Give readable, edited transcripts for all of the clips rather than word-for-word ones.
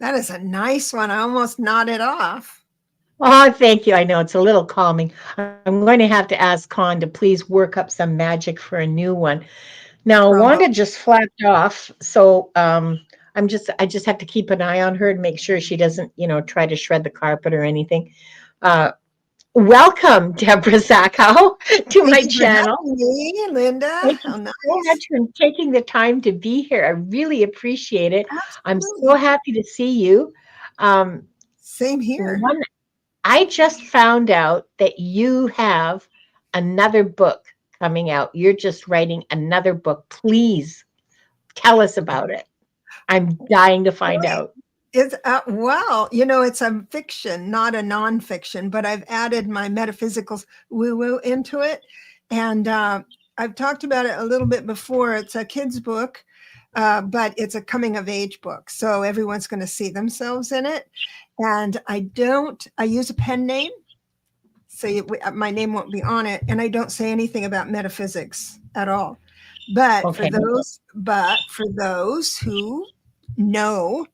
That is a nice one. I almost nodded off. Oh, thank you. I know it's a little calming. I'm going to have to ask Con to please work up some magic for a new one. Now, Wanda Bravo. just flapped off, so I just have to keep an eye on her and make sure she doesn't, try to shred the carpet or anything. Uh, Welcome, Deborah Sacco, to Thank my you for channel. having me, Linda. Thank you How so nice. much for taking the time to be here. I really appreciate it. I'm so Absolutely. happy to see you. Um, Same here. one, I just found out that you have another book coming out. You're just writing another book. Please tell us about it. I'm dying to find Really? out. It's well, it's a fiction, not a nonfiction, but I've added my metaphysical woo-woo into it. And I've talked about it a little bit before. It's a kid's book, but it's a coming of age book. So everyone's going to see themselves in it. And I use a pen name. So my name won't be on it. And I don't say anything about metaphysics at all. Okay. But for those who know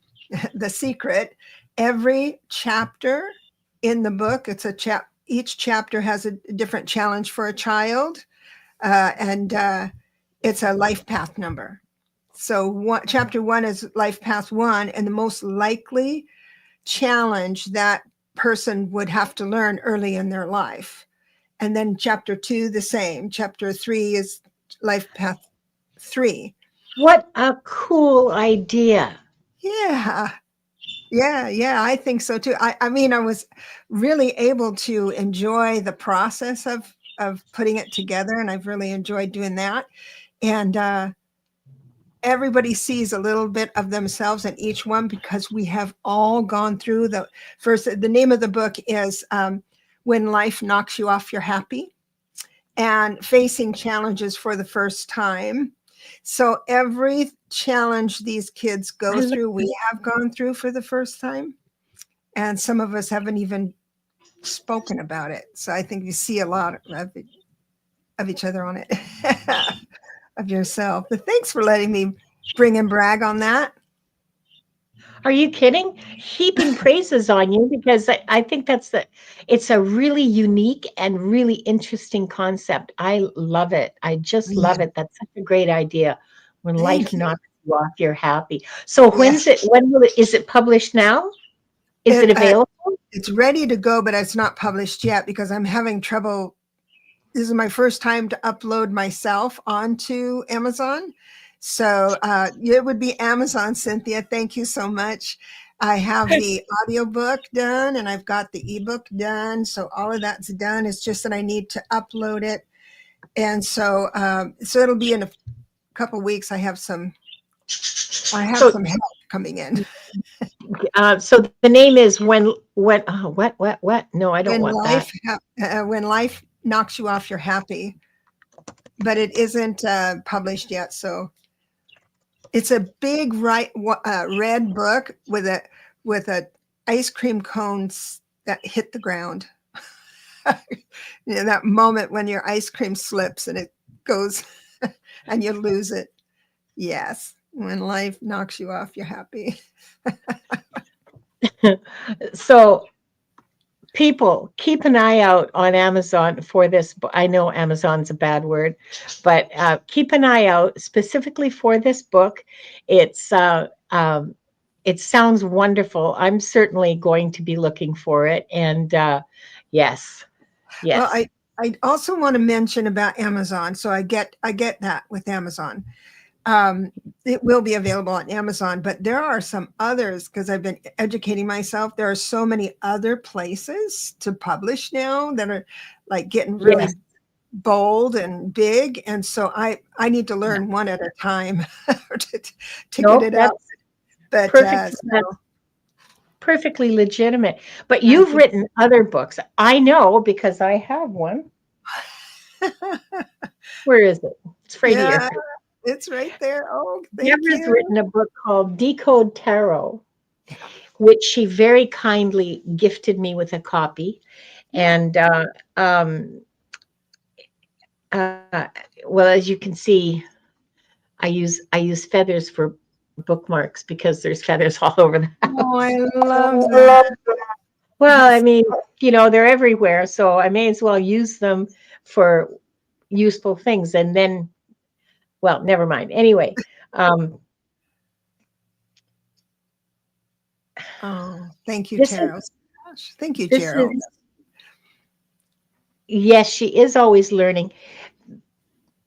the secret, every chapter in the book, each chapter has a different challenge for a child, and it's a life path number. So chapter one is life path one, and the most likely challenge that person would have to learn early in their life. And then chapter two, the same. Chapter three is life path three. What a cool idea. Yeah. Yeah, I think so too. I mean, I was really able to enjoy the process of putting it together, and I've really enjoyed doing that. And everybody sees a little bit of themselves in each one because we have all gone through the first. The name of the book is "When Life Knocks You Off Your Happy," and facing challenges for the first time. So every challenge these kids go I love through, we have gone through for the first time. And some of us haven't even spoken about it. So I think you see a lot of each other on it, of yourself. But thanks for letting me bring and brag on that. Are you kidding? Heaping praises on you because I think it's a really unique and really interesting concept. I love it. I just Yeah, love it. That's such a great idea. When life thank you. knocks you off, you're happy. So Yeah, is it published now? Is it it available? it's ready to go, but it's not published yet because I'm having trouble. This is my first time to upload myself onto Amazon. So it would be Amazon, Cynthia. Thank you so much. I have the audiobook done and I've got the ebook done. So all of that's done. It's just that I need to upload it. And so it'll be in a couple weeks. I have So some help coming in. so the name is what? No, I don't When want that. life knocks you off, you're happy, but it isn't published yet. So it's a big red book with a ice cream cones that hit the ground. That moment when your ice cream slips and it goes and you lose it. Yes, when life knocks you off, you're happy. So people keep an eye out on Amazon for this. I know Amazon's a bad word, but keep an eye out specifically for this book. It's it sounds wonderful. I'm certainly going to be looking for it. And yes, Well, yes. I also want to mention about Amazon. So I get that with Amazon. It will be available on Amazon, but there are some others because I've been educating myself. There are so many other places to publish now that are like getting Yes. really bold and big, and so I need to learn one at a time to, to get Nope, it out. But perfect. That's perfectly legitimate. But I you've think written other books. I know because I have one. Where is it? It's right yeah, here. it's right there. Oh, thank Deborah's you. written a book called Decode Tarot, which she very kindly gifted me with a copy. Yeah. And uh, well, as you can see, I use feathers for bookmarks because there's feathers all over the house. Oh, I love that. Well, I That's mean, they're everywhere, so I may as well use them for useful things. And then, well, never mind. Anyway, oh, thank you, this is Tara. Gosh, thank you, this Gerald. is yes, she is always learning.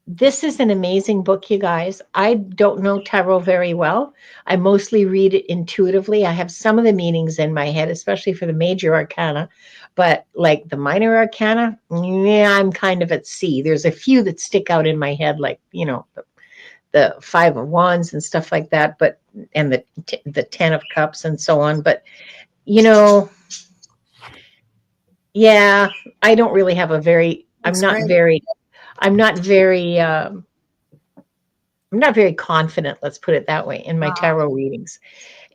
This is an amazing book, you guys. I don't know tarot very well. I mostly read it intuitively. I have some of the meanings in my head, especially for the major arcana, but like the minor arcana, yeah, I'm kind of at sea. There's a few that stick out in my head, like, the Five of Wands and stuff like that, but and the Ten of Cups and so on. But you know, yeah, I don't really have a very. That's great. I'm not very. I'm not very confident, let's put it that way, in my Wow. tarot readings.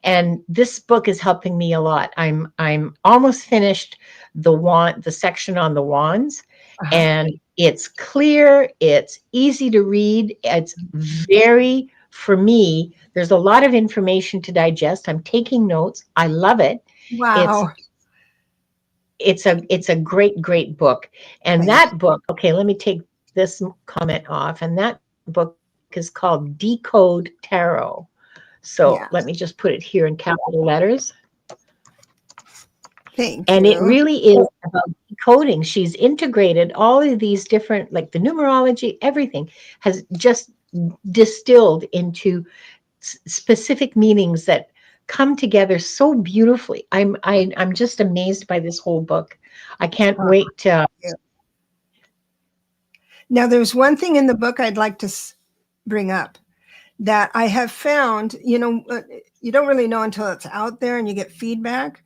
And this book is helping me a lot. I'm almost finished the section on the wands, Uh-huh. and it's clear, it's easy to read, it's very, for me, there's a lot of information to digest. I'm taking notes. I love it. It's Wow. it's a great book. And Thank you. that book, okay, let me take this comment off. And that book is called Decode Tarot. So Yeah. let me just put it here in capital letters. Thank And it you. really is about decoding. She's integrated all of these different, like the numerology, everything has just distilled into specific meanings that come together so beautifully. I'm just amazed by this whole book. I can't Uh, wait to. yeah. Now, there's one thing in the book I'd like to bring up that I have found, you don't really know until it's out there and you get feedback.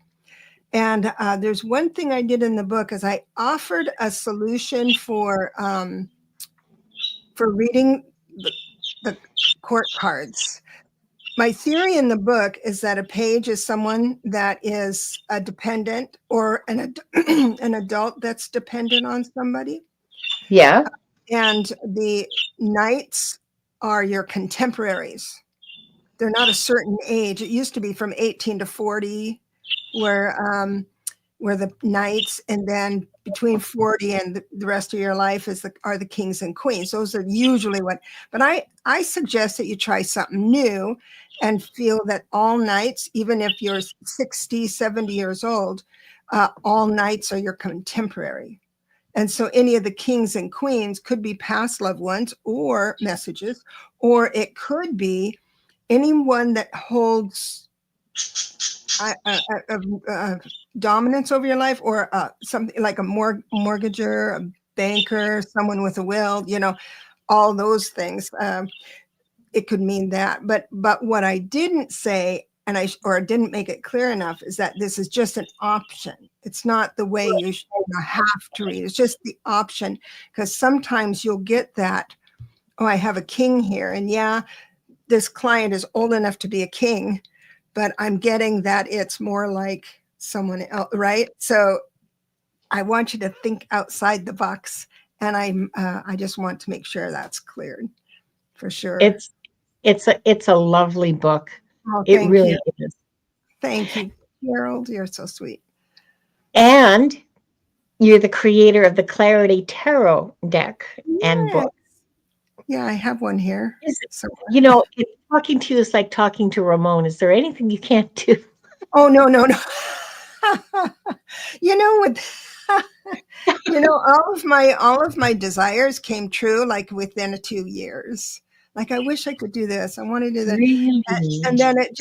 And there's one thing I did in the book is I offered a solution for reading the court cards. My theory in the book is that a page is someone that is a dependent or an adult that's dependent on somebody. Yeah. And the knights are your contemporaries. They're not a certain age. It used to be from 18 to 40, where the knights, and then between 40 and the rest of your life are the kings and queens. Those are usually what, but I suggest that you try something new and feel that all knights, even if you're 60, 70 years old, all knights are your contemporary. And so any of the kings and queens could be past loved ones or messages, or it could be anyone that holds dominance over your life, or something like a mortgager, a banker, someone with a will, all those things. It could mean that. But what I didn't say, and I didn't make it clear enough, is that this is just an option. It's not the way you have to read. It's just the option, because sometimes you'll get that, oh, I have a king here, and yeah, this client is old enough to be a king, but I'm getting that it's more like someone else, right? So I want you to think outside the box, and I just want to make sure that's cleared for sure. It's it's a lovely book. Oh, It thank really you. is. Thank you, Gerald. You're so sweet. And you're the creator of the Clarity Tarot deck and Yeah. book. Yeah, I have one here. Is So, talking to you is like talking to Ramon. Is there anything you can't do? oh, no, no, no. you know what? all of my desires came true like within 2 years. Like, I wish I could do this. I want to do that. And Really? then it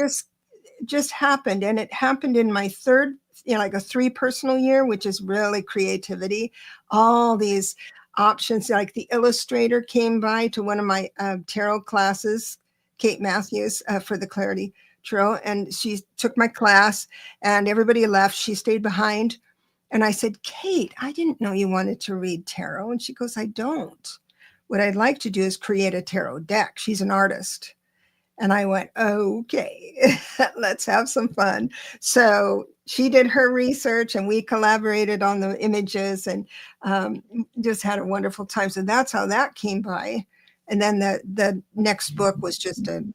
just happened. And it happened in my third, like a 3 personal year, which is really creativity. All these options, like the illustrator came by to one of my tarot classes, Kate Matthews, for the Clarity Tarot. And she took my class and everybody left. She stayed behind. And I said, Kate, I didn't know you wanted to read tarot. And she goes, I don't. What I'd like to do is create a tarot deck. She's an artist. And I went, okay, let's have some fun. So she did her research and we collaborated on the images, and just had a wonderful time. So that's how that came by. And then the next book was just a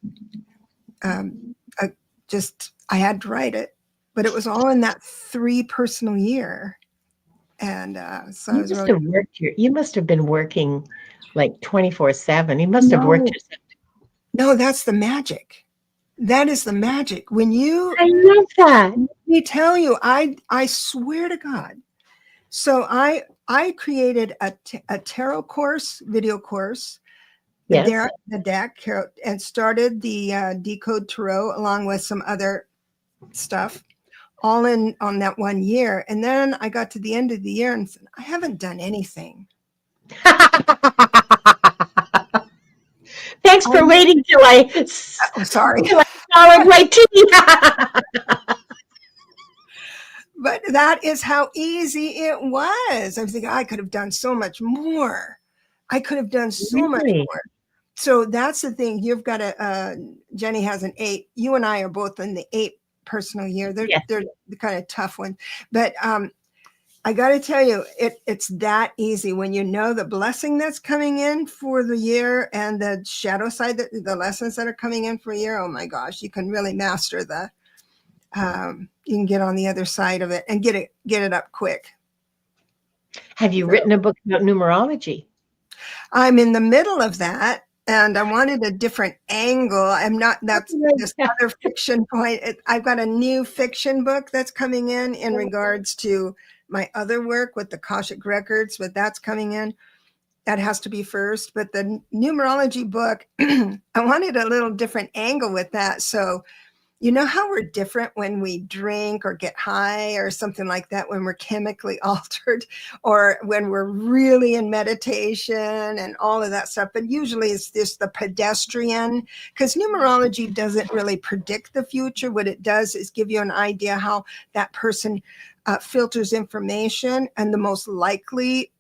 I had to write it, but it was all in that 3 personal year. And so I You was must really, have you must have been working like 24/7. You must have worked no, yourself. no, that's the magic. That is the magic. When I love that. let me tell you, I swear to God. So I created a tarot course, video course, Yes. the deck, and started the Decode Tarot along with some other stuff, all in on that 1 year. And then I got to the end of the year and said, I haven't done anything. Thanks for waiting till Oh, sorry. swallowed my tea. But that is how easy it was. I was thinking, I could have done so much more. I could have done so much Really? more. So that's the thing. You've got Jenny has an 8. You and I are both in the 8 personal year. Yes. They're the kind of tough one. But I got to tell you, it's that easy when you know the blessing that's coming in for the year and the shadow side, the lessons that are coming in for a year. Oh my gosh, you can really master you can get on the other side of it and get it up quick. Have you So written a book about numerology? I'm in the middle of that, and I wanted a different angle. I'm not. That's this other fiction point. I've got a new fiction book that's coming in regards to my other work with the Akashic records, but that's coming in. That has to be first. But the numerology book, I wanted a little different angle with that. So you know how we're different when we drink or get high or something like that, when we're chemically altered, or when we're really in meditation and all of that stuff. But usually it's just the pedestrian, because numerology doesn't really predict the future. What it does is give you an idea how that person filters information and the most likely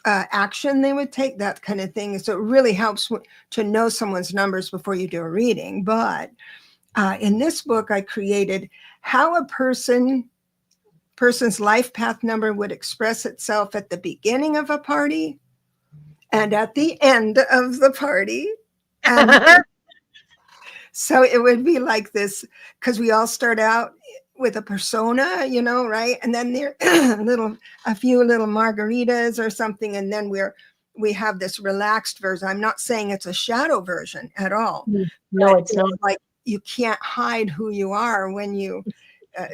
action they would take, that kind of thing. So it really helps to know someone's numbers before you do a reading. But in this book, I created how a person's life path number would express itself at the beginning of a party and at the end of the party. And so it would be like this, because we all start out with a persona, right? And then there a few little margaritas or something, and then we have this relaxed version. I'm not saying it's a shadow version at all. No, it's not. Like you can't hide who you are when you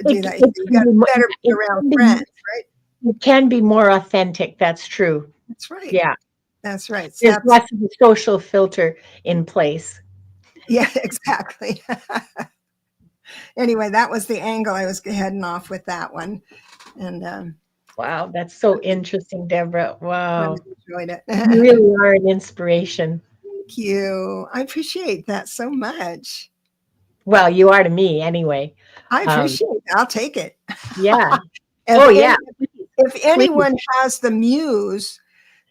do It, that. it You can got be, better be around friends, right? it can be more authentic. That's true. That's right. Yeah. That's right. There's less of a social filter in place. Yeah, exactly. Anyway, that was the angle I was heading off with that one. And Wow, that's so interesting, Deborah. I Wow. enjoyed it. You really are an inspiration. Thank you. I appreciate that so much. Well, you are to me anyway. I appreciate it. I'll take it. Yeah. If Yeah. if anyone has the muse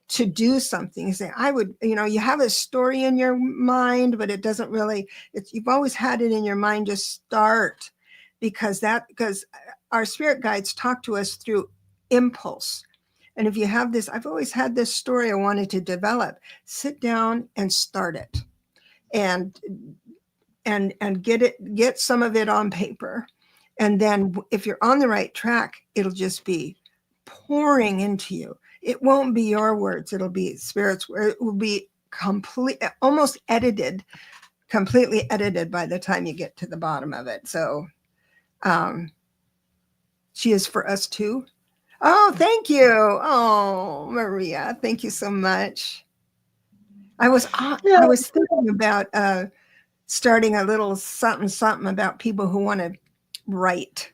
to do something, say, I would, you have a story in your mind, but it doesn't really, you've always had it in your mind, just start, because our spirit guides talk to us through impulse. And if you have this, I've always had this story I wanted to develop, sit down and start it and get some of it on paper. And then if you're on the right track, it'll just be pouring into you. It won't be your words. It'll be spirit's word. It will be almost completely edited by the time you get to the bottom of it. So she is for us too. Oh, thank you. Oh, Maria, thank you so much. I was thinking about starting a little something about people who want to write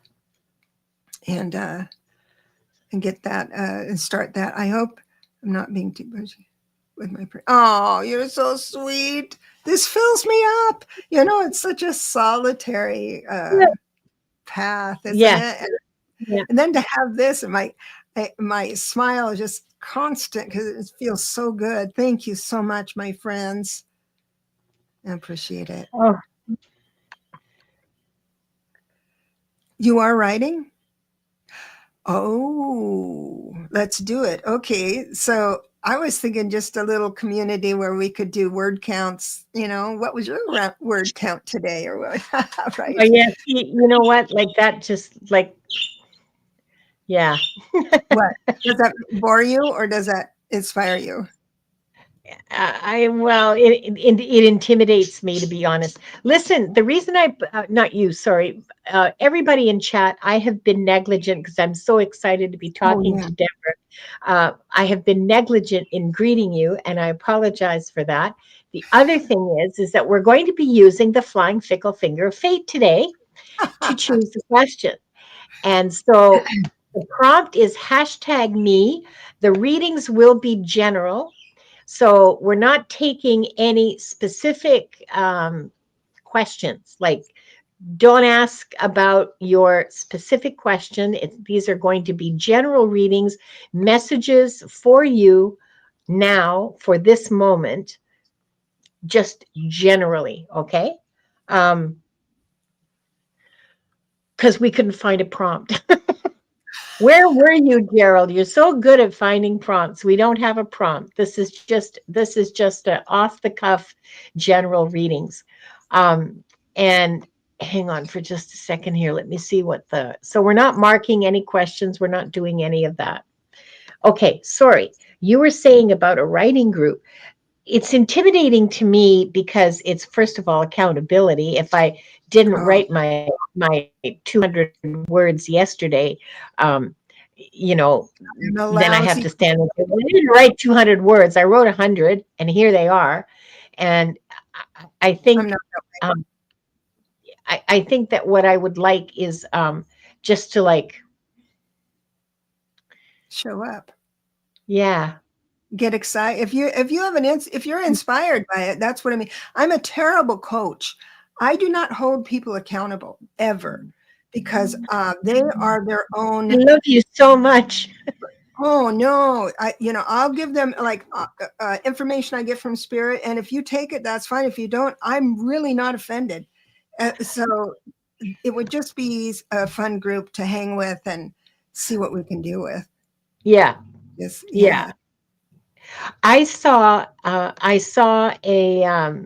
and get that and start that. I hope I'm not being too busy with my oh, you're so sweet. This fills me up. It's such a solitary path, isn't it? And then to have this, and my smile is just constant because it feels so good. Thank you so much, my friends. I appreciate it. Oh. You are writing? Oh, let's do it. Okay. So I was thinking just a little community where we could do word counts. What was your word count today, or what? Oh, Right? yeah, you know what? Like that, just like, yeah. What does that bore you, or does that inspire you? Well, it intimidates me, to be honest. Listen, the reason not you, sorry, everybody in chat, I have been negligent because I'm so excited to be Oh talking yeah. to Deborah. I have been negligent in greeting you, and I apologize for that. The other thing is that we're going to be using the flying fickle finger of fate today to choose the question. And so the prompt is #me. The readings will be general. So we're not taking any specific questions. Like, don't ask about your specific question. These are going to be general readings, messages for you now for this moment, just generally, okay? Because we couldn't find a prompt. Where were you, Gerald? You're so good at finding prompts. We don't have a prompt. This is just a off the cuff general readings. And hang on for just a second here. Let me see so we're not marking any questions. We're not doing any of that. Okay, sorry. You were saying about a writing group. It's intimidating to me because it's, first of all, accountability. If I didn't Oh, write my 200 words yesterday, um, you know, I'm a then I have lousy. to stand and say, well, I didn't write 200 words. I wrote 100, and here they are. And I I'm think not. um, I think that what I would like is just to like, Show up. yeah, Get excited. If you have if you're inspired by it, that's what I mean. I'm a terrible coach. I do not hold people accountable ever, because they are their I own. love you so much. Oh no, I'll give them like information I get from spirit, and if you take it, that's fine. If you don't, I'm really not offended. So it would just be a fun group to hang with and see what we can do with. Yeah, Yes, yeah. yeah. I saw a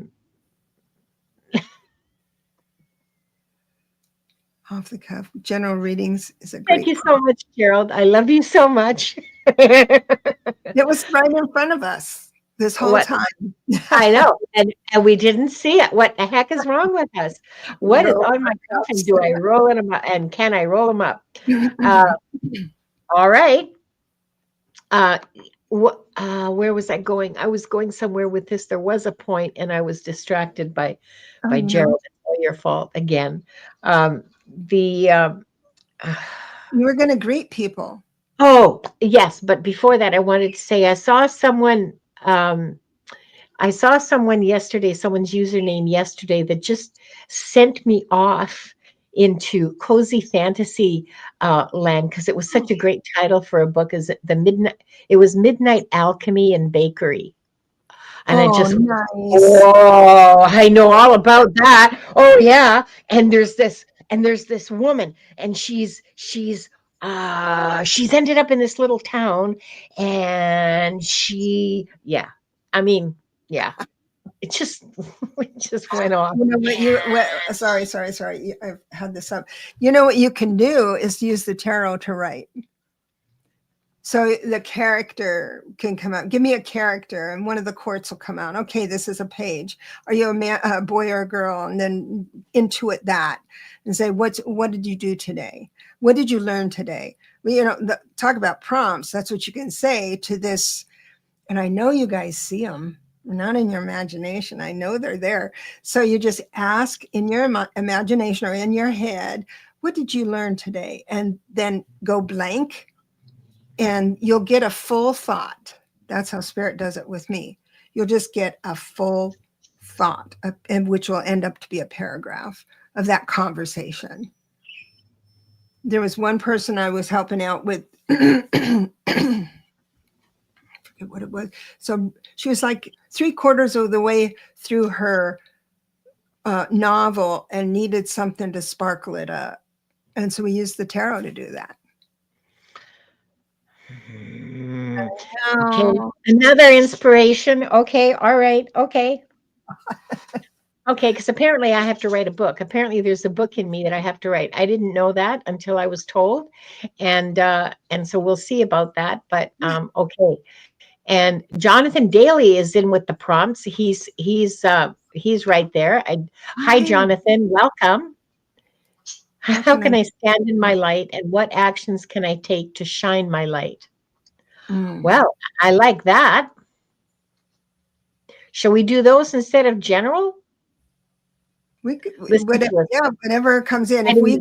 Off the cuff general readings is a thank great. you so much, Gerald. I love you so much. It was right in front of us this whole What time. I know, and we didn't see it. What the heck is wrong with us? What is Roll on my our coffin? cuffs. Do I roll them up? And can I roll them up? Uh, all right. Uh, where was I going? I was going somewhere with this. There was a point, and I was distracted Oh, by Gerald. It's all your fault again. The you were going to greet people. Oh, yes, but before that, I wanted to say um, I saw someone yesterday, someone's username yesterday that just sent me off into cozy fantasy land because it was such a great title for a book. Is it was Midnight Alchemy and Bakery. And I Oh, just, nice. oh, I know all about that. Oh yeah. And there's this woman, and she's ended up in this little town, and yeah. I mean, yeah. It just it just went off. You know what sorry. I've had this up. You know what you can do is use the tarot to write. So the character can come out. Give me a character, and one of the courts will come out. Okay, this is a page. Are you a boy or a girl? And then intuit that and say, what did you do today? What did you learn today? Well, talk about prompts. That's what you can say to this. And I know you guys see them. They're not in your imagination. I know they're there. So you just ask in your imagination or in your head, what did you learn today? And then go blank, and you'll get a full thought. That's how spirit does it with me. You'll just get a full thought, and which will end up to be a paragraph of that conversation. There was one person I was helping out with. I forget what it was. So she was like 3/4 of the way through her novel and needed something to sparkle it up. And so we used the tarot to do that. Okay, Oh, another inspiration. Okay, all right, okay. Okay, because apparently I have to write a book. Apparently there's a book in me that I have to write. I didn't know that until I was told. And so we'll see about that. But okay. And Jonathan Daly is in with the prompts. He's right there. Hi hi. Jonathan, welcome. How How can can I? I stand in my light and what actions can I take to shine my light? Mm. Well, I like that. Shall we do those instead of general? We could, Listen whatever, to us. yeah, whatever comes in. If we,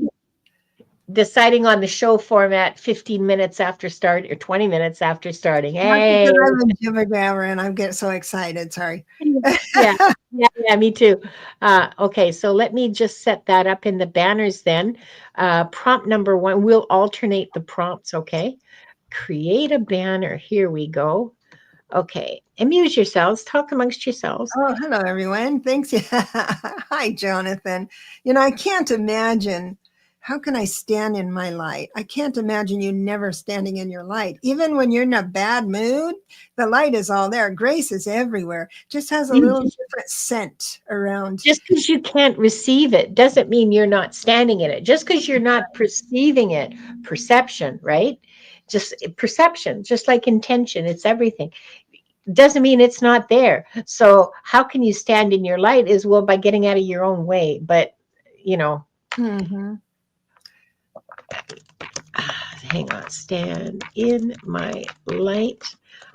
Deciding deciding on the show format 15 minutes after start or 20 minutes after starting. that's Hey. because I'm a jibber jabber and I'm getting so excited. Sorry. Yeah. Yeah, me too. Okay, so let me just set that up in the banners then. Prompt number 1, we'll alternate the prompts, okay? Create a banner. Here we go. Okay, amuse yourselves, talk amongst yourselves. Oh, hello, everyone. Thanks. Hi, Jonathan. I can't imagine. How can I stand in my light? I can't imagine you never standing in your light. Even when you're in a bad mood, the light is all there. Grace is everywhere. Just has a little different scent around. Just because you can't receive it doesn't mean you're not standing in it. Just because you're not perceiving it, perception, right? Just perception, just like intention, it's everything. Doesn't mean it's not there. So how can you stand in your light is, well, by getting out of your own way. But Mhm. hang on, stand in my light.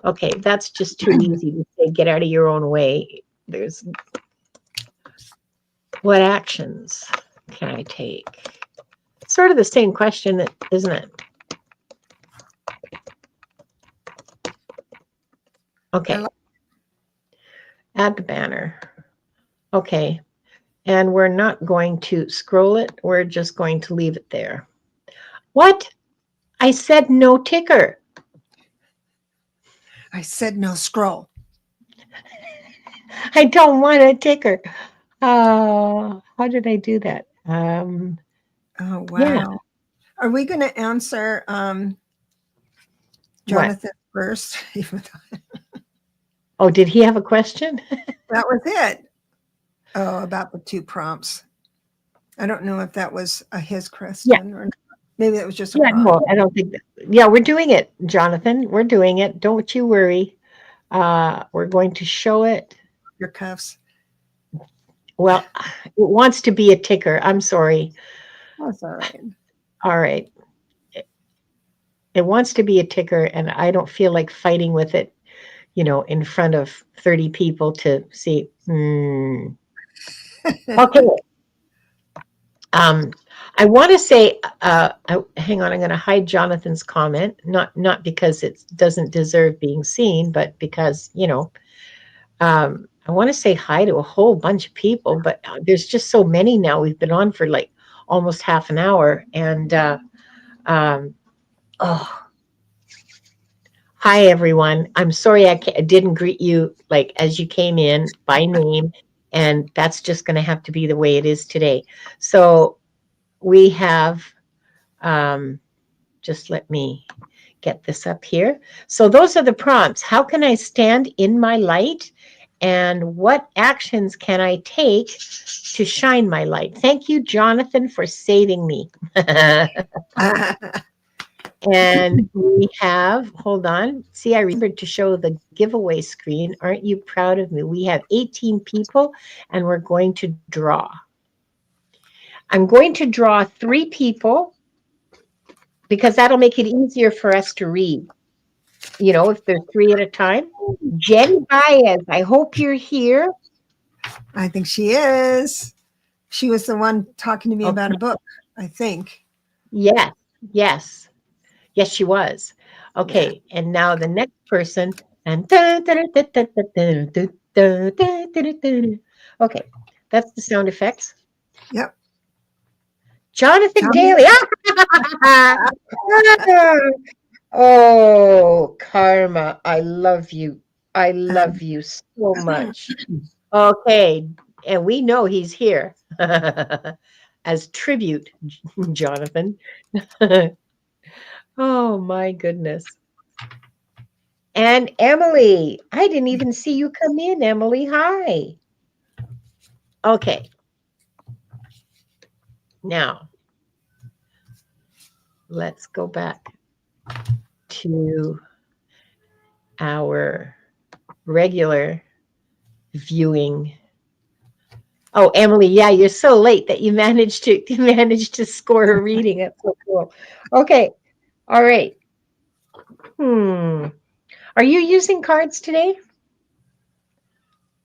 Okay, that's just too easy to say, get out of your own way. There's what actions can I take? Sort of the same question, isn't it? Okay, add the banner. Okay, and we're not going to scroll it. We're just going to leave it there. What? I said no ticker. I said no scroll. I don't want a ticker. How did I do that? Oh, Yeah. wow. Are we going to answer What? Jonathan first? Oh, did he have a question? That was it. Oh, about the 2 prompts. I don't know if that was his Yeah. question or not. Maybe that was just a Yeah. prompt. No, I don't think that. Yeah, we're doing it, Jonathan. We're doing it. Don't you worry. We're going to show it. Your cuffs. Well, it wants to be a ticker. I'm sorry. That's all right. All right. It wants to be a ticker, and I don't feel like fighting with it, in front of 30 people to see. Okay. I want to say, hang on, I'm going to hide Jonathan's comment, not because it doesn't deserve being seen, but because, I want to say hi to a whole bunch of people, but there's just so many now. We've been on for like almost half an hour. And, oh, hi, everyone. I'm sorry I didn't greet you like as you came in by name. And that's just going to have to be the way it is today. So we have, just let me get this up here. So those are the prompts. How can I stand in my light? And what actions can I take to shine my light? Thank you, Jonathan, for saving me. And we have, hold on. See, I remembered to show the giveaway screen. Aren't you proud of me? We have 18 people and we're going to draw. I'm going to draw 3 people because that'll make it easier for us to read. If there's 3 at a time. Jenny Baez, I hope you're here. I think she is. She was the one talking to me about Okay. a book, I think. Yes, yes, yes, she was. Okay, and now the next person. And okay, that's the sound effects. Yep. Jonathan Jonathan. Daly. Oh, Karma, I love you. I love you so much. Okay, and we know he's here as tribute, Jonathan. Oh my goodness. And Emily, I didn't even see you come in, Emily. Hi. Okay. Now, let's go back to our regular viewing. Oh, Emily, yeah, you're so late that you managed to score a reading. That's so cool. Okay. All right. Are you using cards today?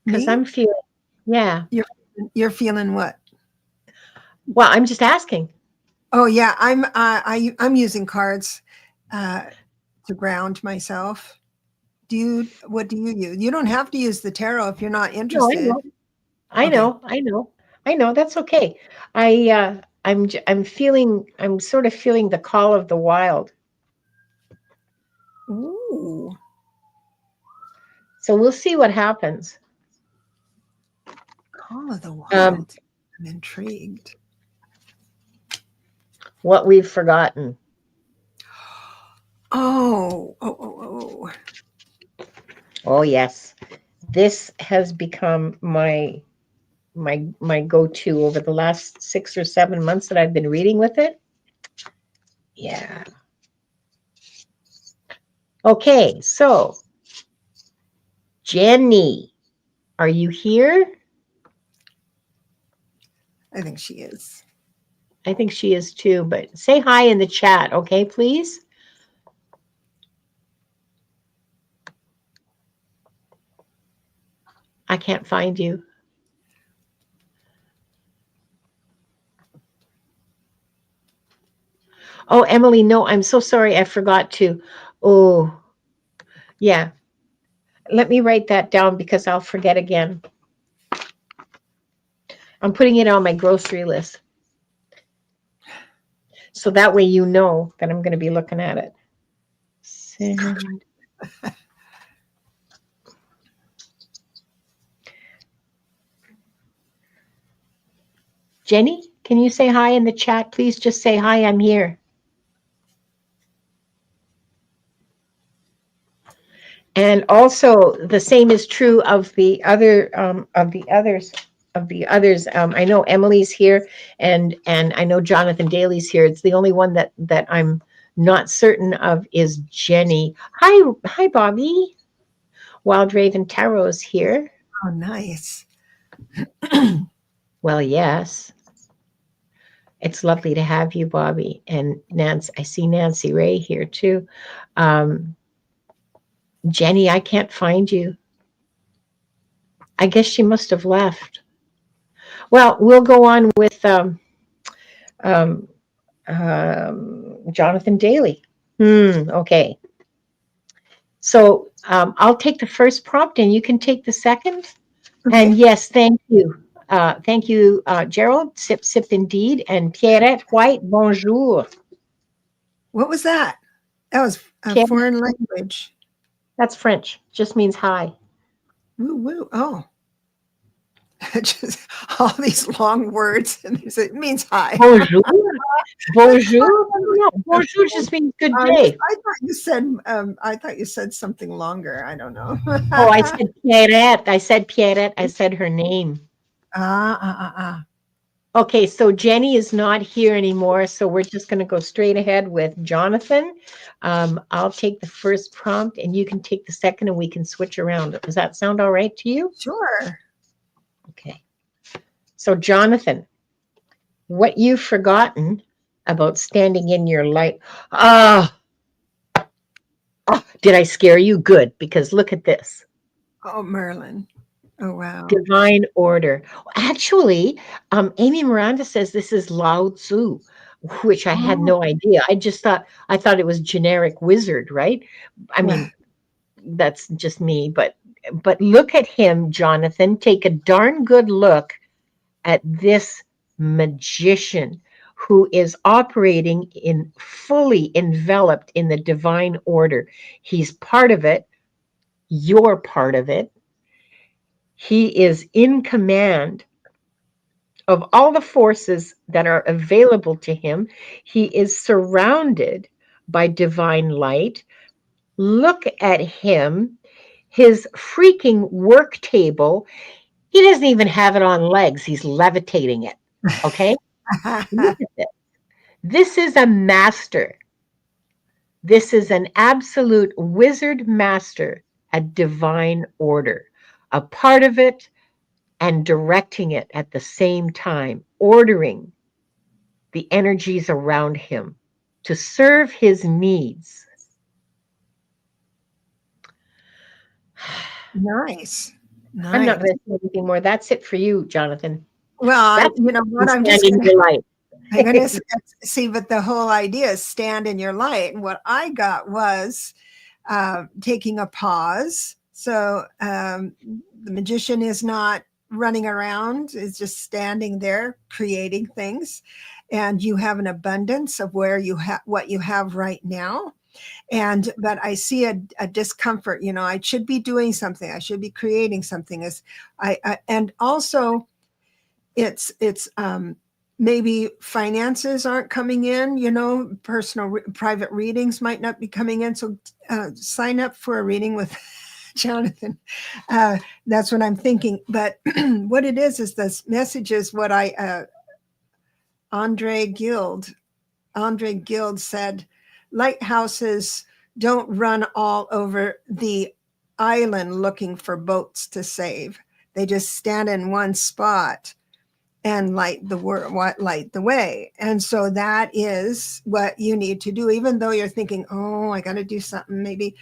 Because Me? I'm feeling, yeah. You're feeling what? Well, I'm just asking. Oh yeah, I'm using cards to ground myself. What do you use? You don't have to use the tarot if you're not No, I interested. know. I Okay. know. I know. I know. That's okay. I'm sort of feeling the call of the wild. Ooh, So we'll see what happens. call of the wild. I'm intrigued. What we've forgotten. Oh. Oh yes. This has become my go-to over the last 6 or 7 months that I've been reading with it. Yeah. Okay, so Jenny, are you here? I think she is. I think she is too, but say hi in the chat, okay, please? I can't find you. Oh, Emily, no, I'm so sorry. I forgot to. Oh, yeah. Let me write that down because I'll forget again. I'm putting it on my grocery list. So that way you know that I'm going to be looking at it. Send. Jenny, can you say hi in the chat? Please just say hi, I'm here. And also the same is true of the other others. I know Emily's here and I know Jonathan Daly's here. It's the only one that I'm not certain of is Jenny. Hi Bobby. Wild Raven Tarot's here. Oh, nice. Well, yes. It's lovely to have you, Bobby. And Nancy, I see Nancy Ray here too. Jenny, I can't find you. I guess she must have left. Well, we'll go on with um, Jonathan Daly. Okay. So I'll take the first prompt and you can take the second. Okay. And yes, thank you. Thank you, Gerald. Sip, sip indeed. And Pierrette White, bonjour. What was that? That was a Pierrette, foreign language. that's French. Just means hi. Woo woo. Oh. Just all these long words and it means hi. Bonjour. Bonjour. No, bonjour just means good day. I thought you said something longer. I don't know. Oh, I said Pierrette. I said Pierrette. I said her name. Ah. Okay, so Jenny is not here anymore, so we're just going to go straight ahead with Jonathan. I'll take the first prompt and you can take the second and we can switch around. Does that sound all right to you? Sure. Okay. So Jonathan, what you've forgotten about standing in your light. Did I scare you? Good, because look at this. Oh, Merlin. Oh, wow. Divine order. Actually, Amy Miranda says this is Lao Tzu, which I had no idea. I thought it was generic wizard, right? I mean, that's just me, but look at him, Jonathan. Take a darn good look at this magician who is operating in fully enveloped in the divine order. He's part of it. You're part of it. He is in command of all the forces that are available to him. He is surrounded by divine light. Look at him, his freaking work table. He doesn't even have it on legs. He's levitating it. Okay? Look at this. This is a master. This is an absolute wizard master, a divine order, a part of it and directing it at the same time, ordering the energies around him to serve his needs. Nice. I'm not Nice. going to say anything more. That's it for you, Jonathan. Well, That's you know what? I'm stand just in going to your light. I'm going to see, but the whole idea is stand in your light. And what I got was taking a pause. So the magician is not running around, is just standing there creating things. And you have an abundance of where you have what you have right now. But I see a discomfort. You know, I should be doing something. I should be creating something. As and also it's maybe finances aren't coming in, you know, private readings might not be coming in. So sign up for a reading with Jonathan. That's what I'm thinking. But what it is this message is what Andre Guild said, lighthouses don't run all over the island looking for boats to save. They just stand in one spot and light the way. And so that is what you need to do, even though you're thinking, oh, I got to do something, maybe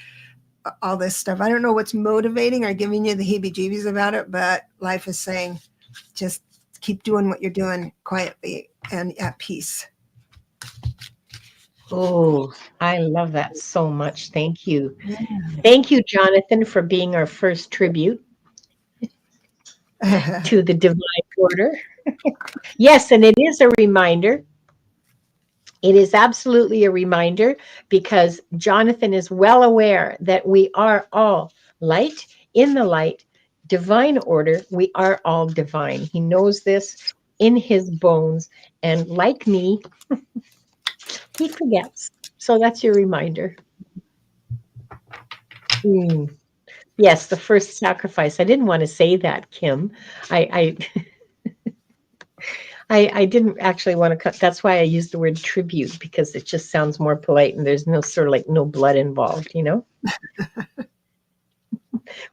all this stuff. I don't know what's motivating or giving you the heebie-jeebies about it, but life is saying, just keep doing what you're doing quietly and at peace. Oh, I love that so much. Thank you. Yeah. Thank you, Jonathan, for being our first tribute to the divine order. Yes, and it is a reminder. It is absolutely a reminder because Jonathan is well aware that we are all light in the light, divine order. We are all divine. He knows this in his bones. And like me, he forgets. So that's your reminder. Yes, the first sacrifice. I didn't want to say that, Kim. I I didn't actually want to cut. That's why I used the word tribute, because it just sounds more polite and there's no sort of like no blood involved, you know?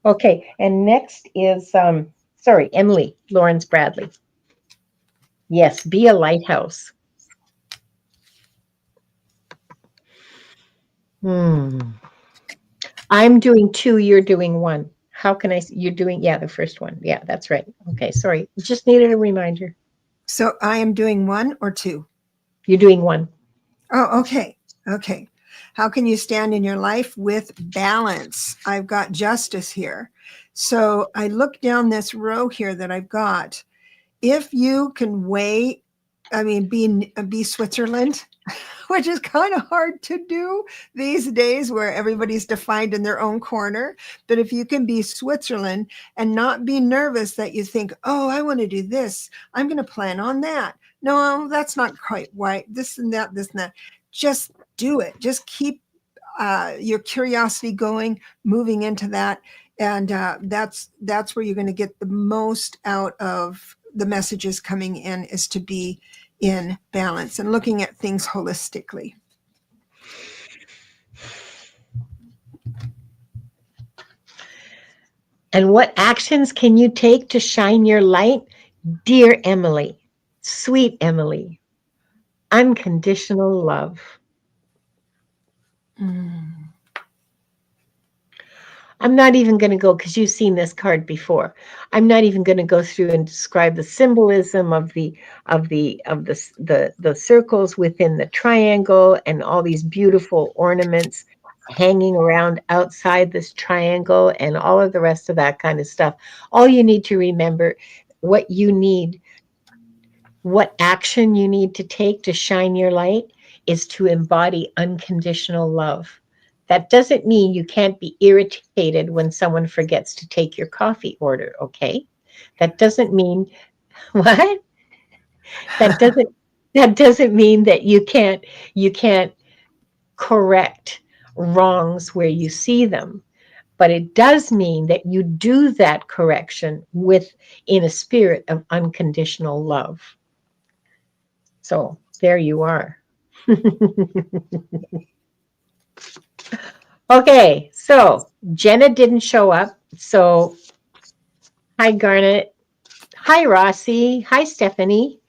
Okay, and next is, sorry, Emily Lawrence Bradley. Yes, be a lighthouse. I'm doing 2, you're doing 1. How can you're doing, yeah, the first one. Yeah, that's right. Okay, sorry. Just needed a reminder. So I am doing 1 or 2? You're doing 1. Oh, okay. Okay. How can you stand in your life with balance? I've got justice here. So I look down this row here that I've got. If you can weigh, be Switzerland, which is kind of hard to do these days where everybody's defined in their own corner. But if you can be Switzerland and not be nervous that you think, oh, I want to do this, I'm going to plan on that. No, that's not quite right. This and that, this and that. Just do it. Just keep your curiosity going, moving into that. And that's where you're going to get the most out of the messages coming in, is to be in balance and looking at things holistically. And what actions can you take to shine your light? Dear Emily, sweet Emily, unconditional love. I'm not even going to go, because you've seen this card before. I'm not even going to go through and describe the symbolism of the circles within the triangle and all these beautiful ornaments hanging around outside this triangle and all of the rest of that kind of stuff. All you need to remember, what action you need to take to shine your light, is to embody unconditional love. That doesn't mean you can't be irritated when someone forgets to take your coffee order, okay? That doesn't mean what? That doesn't mean that you can't correct wrongs where you see them. But it does mean that you do that correction in a spirit of unconditional love. So there you are. Okay, so Jenna didn't show up. So hi, Garnet. Hi, Rossi. Hi, Stephanie.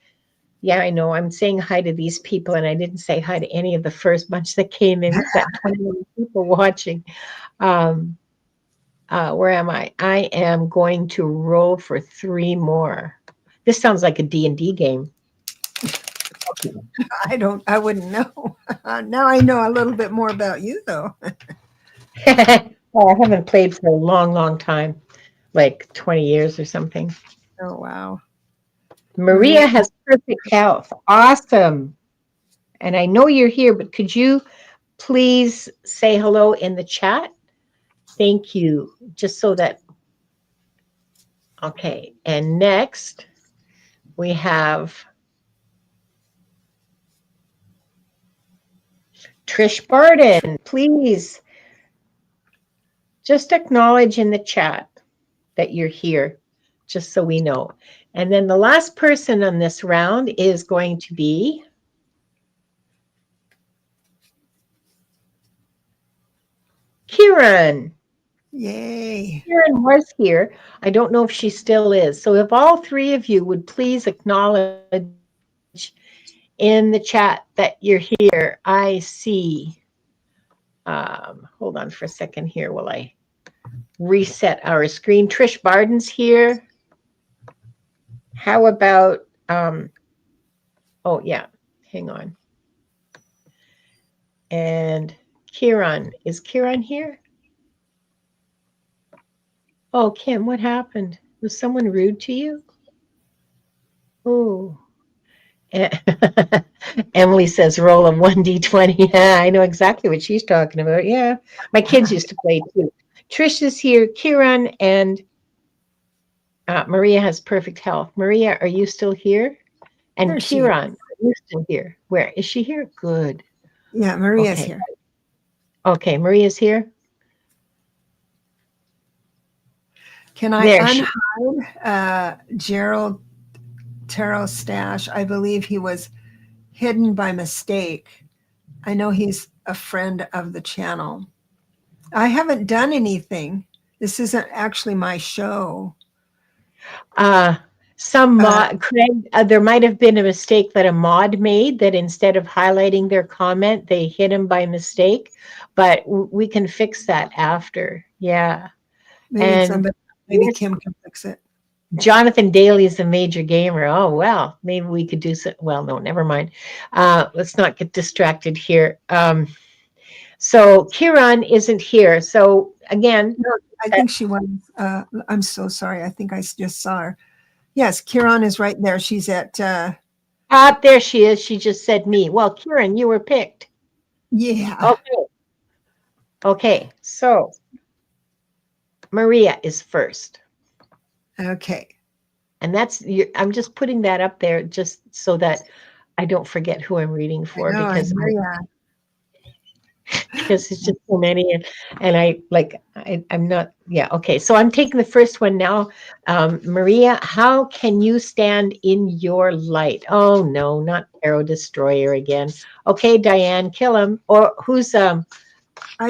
Yeah, I know. I'm saying hi to these people, and I didn't say hi to any of the first bunch that came in. We've got 21 people watching. Where am I? I am going to roll for 3 more. This sounds like a D&D game. I wouldn't know. Now I know a little bit more about you, though. Well, I haven't played for a long, long time, like 20 years or something. Oh, wow. Maria has perfect health. Awesome. And I know you're here, but could you please say hello in the chat? Thank you. Just so that, okay. And next we have Trish Barden. Please just acknowledge in the chat that you're here, just so we know. And then the last person on this round is going to be Kieran. Yay. Kieran was here. I don't know if she still is. So if all 3 of you would please acknowledge in the chat that you're here. I see. Hold on for a second here while I reset our screen. Trish Barden's here. How about, oh yeah, hang on. And Kieran, is Kieran here? Oh, Kim, what happened? Was someone rude to you? Oh. Emily says roll a 1d20. Yeah, I know exactly what she's talking about. Yeah, my kids used to play too. Trish is here, Kieran, and Maria has perfect health. Maria, are you still here? And There Kieran, are you still here? Where is she here? Good. Yeah, Maria's here. Okay, Maria's here. Can I unhide Gerald Tarot stash? I believe he was hidden by mistake. I know he's a friend of the channel. I haven't done anything. This isn't actually my show. Craig, there might have been a mistake that a mod made, that instead of highlighting their comment, they hit him by mistake, but we can fix that after. Yeah. Maybe Kim can fix it. Jonathan Daly is a major gamer. Oh, well, maybe we could do some. Well, no, never mind. Let's not get distracted here. So Kieran isn't here. So again, no, I think she was. I'm so sorry. I think I just saw her. Yes, Kieran is right there. She's at. There she is. She just said me. Well, Kieran, you were picked. Yeah. Okay. Okay. So Maria is first. Okay. And I'm just putting that up there just so that I don't forget who I'm reading for, because it's just so many, and I'm not. Yeah. Okay. So I'm taking the first one now. Maria, how can you stand in your light? Oh no, not Arrow Destroyer again. Okay, Diane, kill him. Or who's I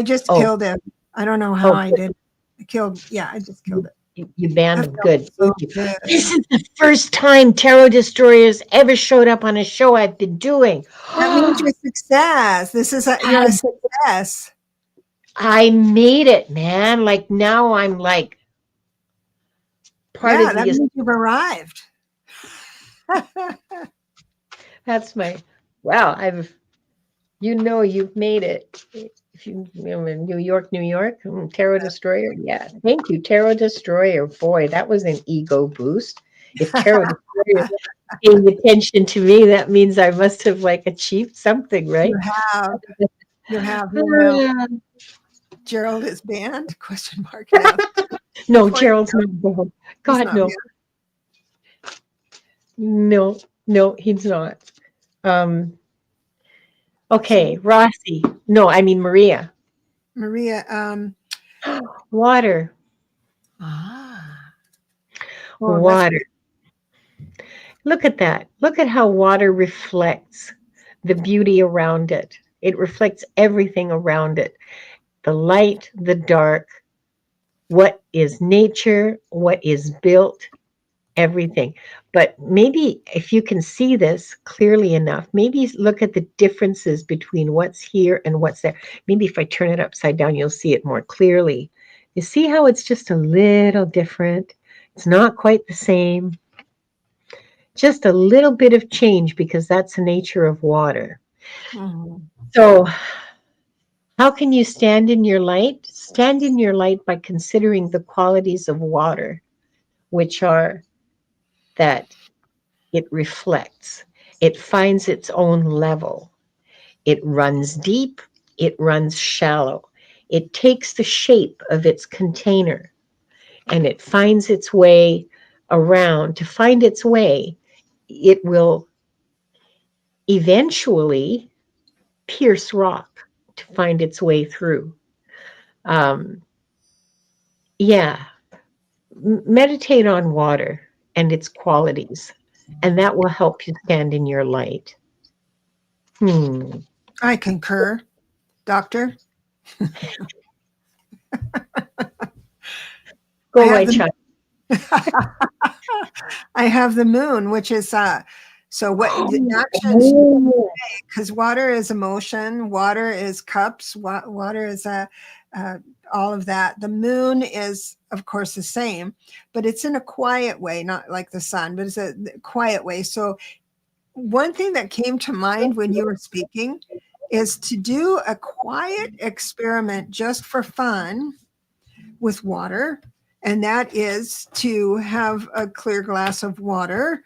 just killed him. I don't know how I did. I just killed it. You banned him. Good. So good. This is the first time Tarot Destroyers ever showed up on a show I've been doing. That means your success. You're a success. I made it, man. Like now I'm like part of that means you've arrived. That's wow. You've made it. If you in New York, Tarot Destroyer. Yeah. Thank you, Tarot Destroyer. Boy, that was an ego boost. If Tarot Destroyer is paying attention to me, that means I must have achieved something, right? You have. Gerald is banned? Question mark. No, Gerald's not banned. God, no. No, he's not. Okay, Rossi. No, I mean Maria. Maria. Water, Ah. Oh, that's water. Look at that. Look at how water reflects the beauty around it. It reflects everything around it, the light, the dark, what is nature, what is built, everything. But maybe if you can see this clearly enough, maybe look at the differences between what's here and what's there. Maybe if I turn it upside down, you'll see it more clearly. You see how it's just a little different? It's not quite the same. Just a little bit of change because that's the nature of water. Mhm. So, how can you stand in your light? Stand in your light by considering the qualities of water, which are that it reflects, it finds its own level, it runs deep, it runs shallow, it takes the shape of its container, and it finds its way around. To find its way, it will eventually pierce rock to find its way through. Um, yeah, meditate on water and its qualities, and that will help you stand in your light. Hmm. I concur, Doctor. I Go have right, the Chuck. I have the moon, which is so what that should, Oh, because water is emotion, water is cups, water is uh, all of that. The moon is, of course, the same, but it's in a quiet way, not like the sun, but it's a quiet way. So one thing that came to mind when you were speaking is to do a quiet experiment just for fun with water, and that is to have a clear glass of water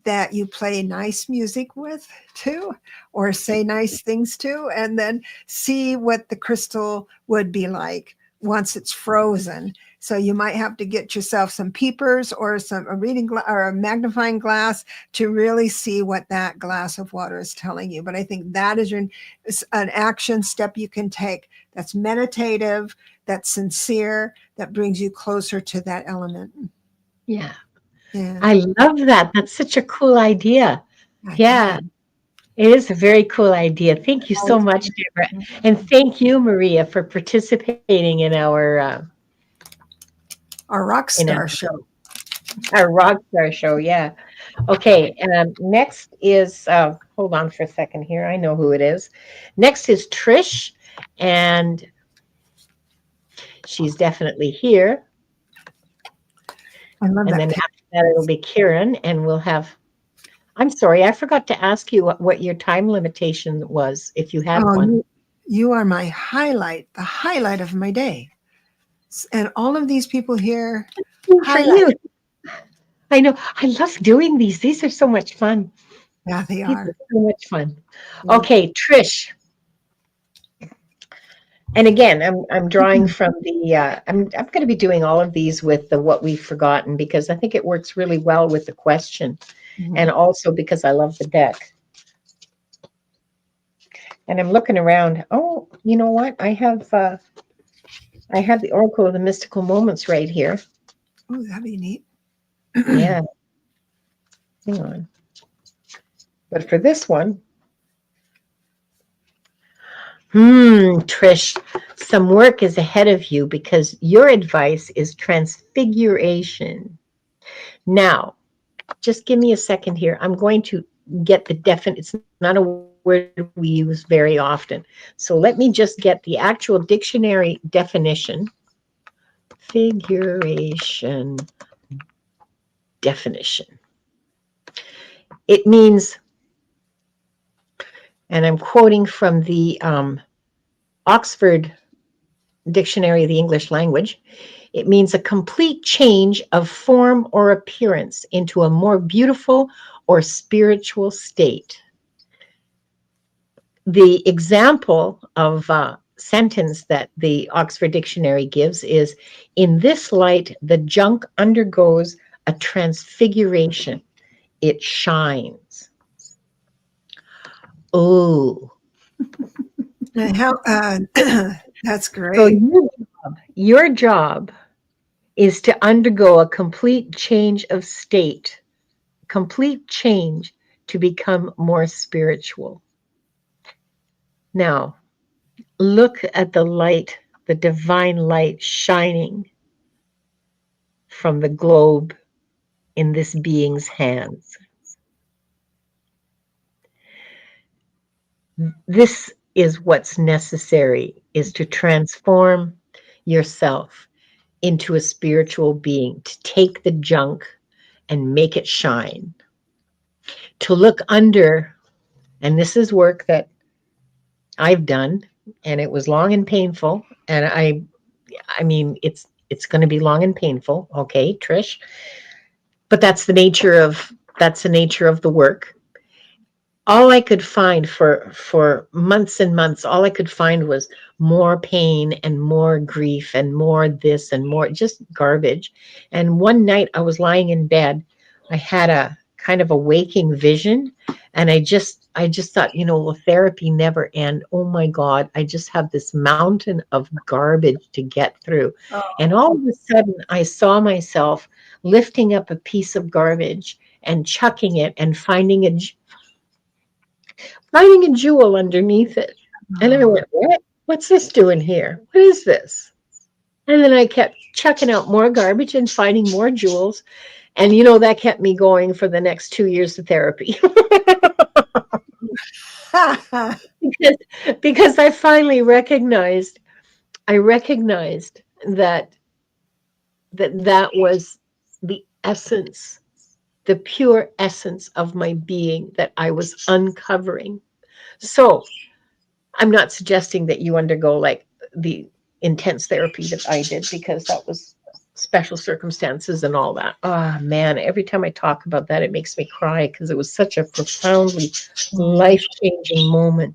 that you play nice music with too, or say nice things to, and then see what the crystal would be like once it's frozen. So you might have to get yourself some peepers or a reading or a magnifying glass to really see what that glass of water is telling you. But I think that is an action step you can take that's meditative, that's sincere, that brings you closer to that element. yeah. Yeah, I love that. That's such a cool idea. I think. Yeah, it is a very cool idea. Thank you so much, Deborah. And thank you, Maria, for participating Our rock in star show. our Rockstar show. Yeah. Okay. Next is, hold on for a second here. I know who it is. Next is Trish, and she's definitely here. I love And that then picture. after that, it'll be Kieran, and we'll have. I'm sorry, I forgot to ask you what your time limitation was, if you had Oh, one. you are my highlight, the highlight of my day. And all of these people here, For highlight. you. I know. I love doing these. These are so much fun. Yeah, they These are. are so much fun. Yeah. Okay, Trish. And again, I'm drawing from the I'm going to be doing all of these with the what we've forgotten because I think it works really well with the question, and Mhm. also because I love the deck. And I'm looking around. Oh, you know what? I have the Oracle of the Mystical Moments right here. Oh, that'd be neat. Yeah, hang on. But for this one, Trish, some work is ahead of you because your advice is transfiguration. Now, just give me a second here. I'm going to get the it's not a word we use very often. So let me just get the actual dictionary definition. Figuration definition. It means, and I'm quoting from the Oxford Dictionary of the English Language, it means a complete change of form or appearance into a more beautiful or spiritual state. The example of sentence that the Oxford Dictionary gives is, in this light, the junk undergoes a transfiguration. It shines. Oh, And how That's So great. your job is to undergo a complete change of state, complete change to become more spiritual. Now, look at the light, the divine light shining from the globe in this being's hands. This is what's necessary, is to transform yourself into a spiritual being, to take the junk and make it shine, to look under. And this is work that I've done, and it was long and painful. And I mean, it's going to be long and painful, okay, Trish? But that's the nature of the work. All I could find for months and months, all I could find was more pain and more grief and more this and more just garbage. And one night I was lying in bed. I had a kind of a waking vision, and I just thought, will therapy never end? Oh my God, I just have this mountain of garbage to get through. And all of a sudden I saw myself lifting up a piece of garbage and chucking it and finding a jewel underneath it. And I went, what? What's this doing here? What is this? And then I kept chucking out more garbage and finding more jewels. And that kept me going for the next 2 years of therapy. because, because I recognized that was the essence, the pure essence of my being that I was uncovering. So I'm not suggesting that you undergo like the intense therapy that I did, because that was special circumstances and all that. Oh man, every time I talk about that, it makes me cry because it was such a profoundly life-changing moment.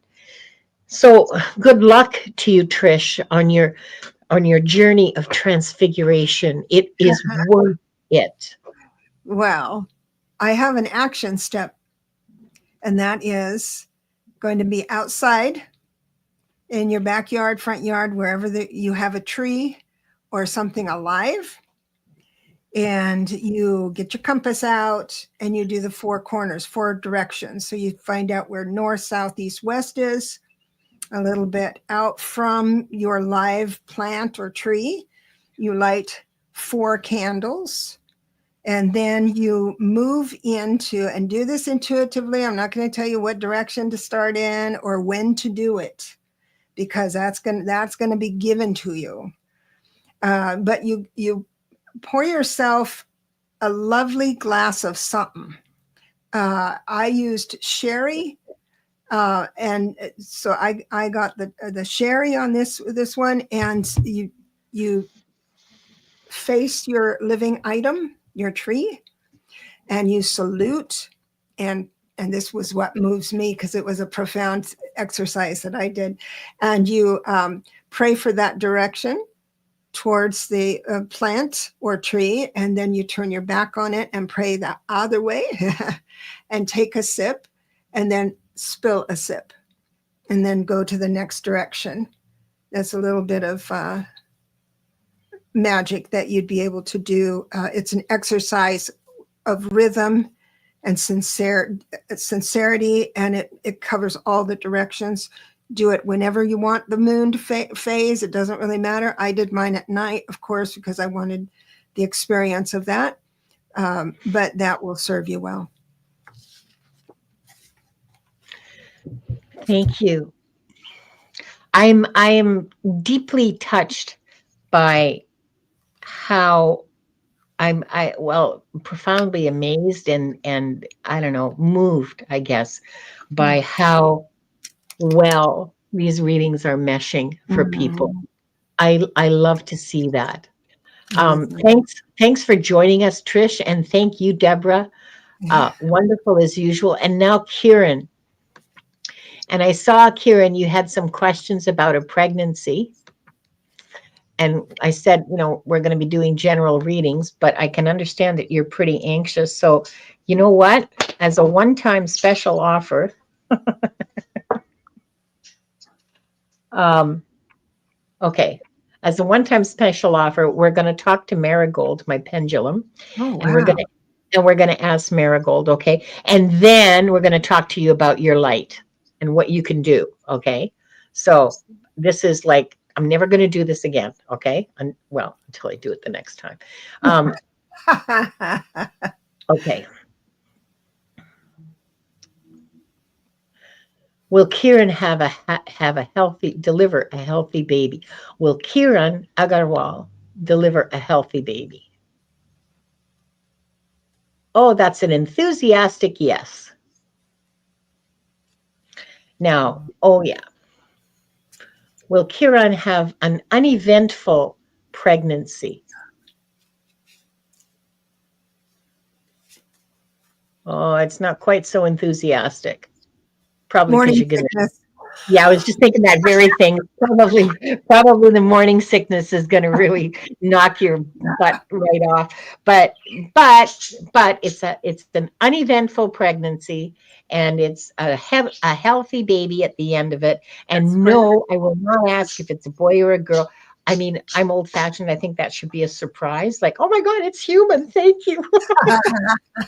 So good luck to you, Trish, on your journey of transfiguration. It is worth it. Well, I have an action step, and that is going to be outside in your backyard, front yard, wherever you have a tree or something alive. And you get your compass out and you do the four corners, four directions. So you find out where north, south, east, west is, a little bit out from your live plant or tree. You light 4 candles. And then you move into, and do this intuitively. I'm not going to tell you what direction to start in or when to do it, because that's going to be given to you. But you pour yourself a lovely glass of something. I used sherry, and so I got the sherry on this one, and you face your living item, your tree, and you salute, and this was what moves me because it was a profound exercise that I did, and you pray for that direction towards the plant or tree, and then you turn your back on it and pray the other way and take a sip and then spill a sip and then go to the next direction. That's a little bit of magic that you'd be able to do. It's an exercise of rhythm and sincerity, and it covers all the directions. Do it whenever you want the moon to phase. It doesn't really matter. I did mine at night, of course, because I wanted the experience of that. But that will serve you well. Thank you. I am deeply touched by how profoundly amazed and I don't know, moved, I guess, by how well these readings are meshing for people. I love to see that. Thanks for joining us, Trish, and thank you, Deborah. Wonderful as usual. And now Kieran. And I saw, Kieran, you had some questions about a pregnancy. And I said, we're going to be doing general readings, but I can understand that you're pretty anxious. So, you know what? As a one-time special offer, Okay. As a one-time special offer, we're going to talk to Marigold, my pendulum, Oh, and we're wow. going to ask Marigold, okay? And then we're going to talk to you about your light and what you can do, okay? So this is like, I'm never going to do this again, okay? Well, until I do it the next time. Okay. Will Kiran deliver a healthy baby? Will Kiran Agarwal deliver a healthy baby? Oh, that's an enthusiastic yes. Now, oh yeah. Will Kiran have an uneventful pregnancy? Oh, it's not quite so enthusiastic. Probably because Morning you're gonna. sickness. Yeah, I was just thinking that very thing. Probably the morning sickness is going to really knock your butt right off. But it's an uneventful pregnancy, and it's a healthy baby at the end of it. That's And what no, I will not ask if it's a boy or a girl. I mean, I'm old fashioned. I think that should be a surprise. Like, oh my God, it's human. Thank you.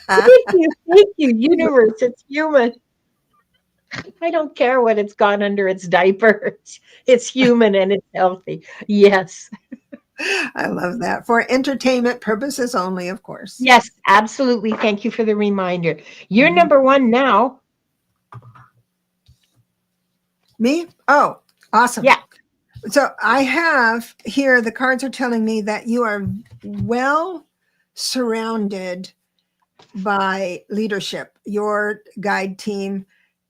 Thank you, universe. It's human. I don't care what it's got under its diaper. It's human and it's healthy. Yes. I love that. For entertainment purposes only, of course. Yes, absolutely. Thank you for the reminder. You're Mhm. number one now. Me? Oh, awesome. Yeah. So I have here, the cards are telling me that you are well surrounded by leadership, your guide team.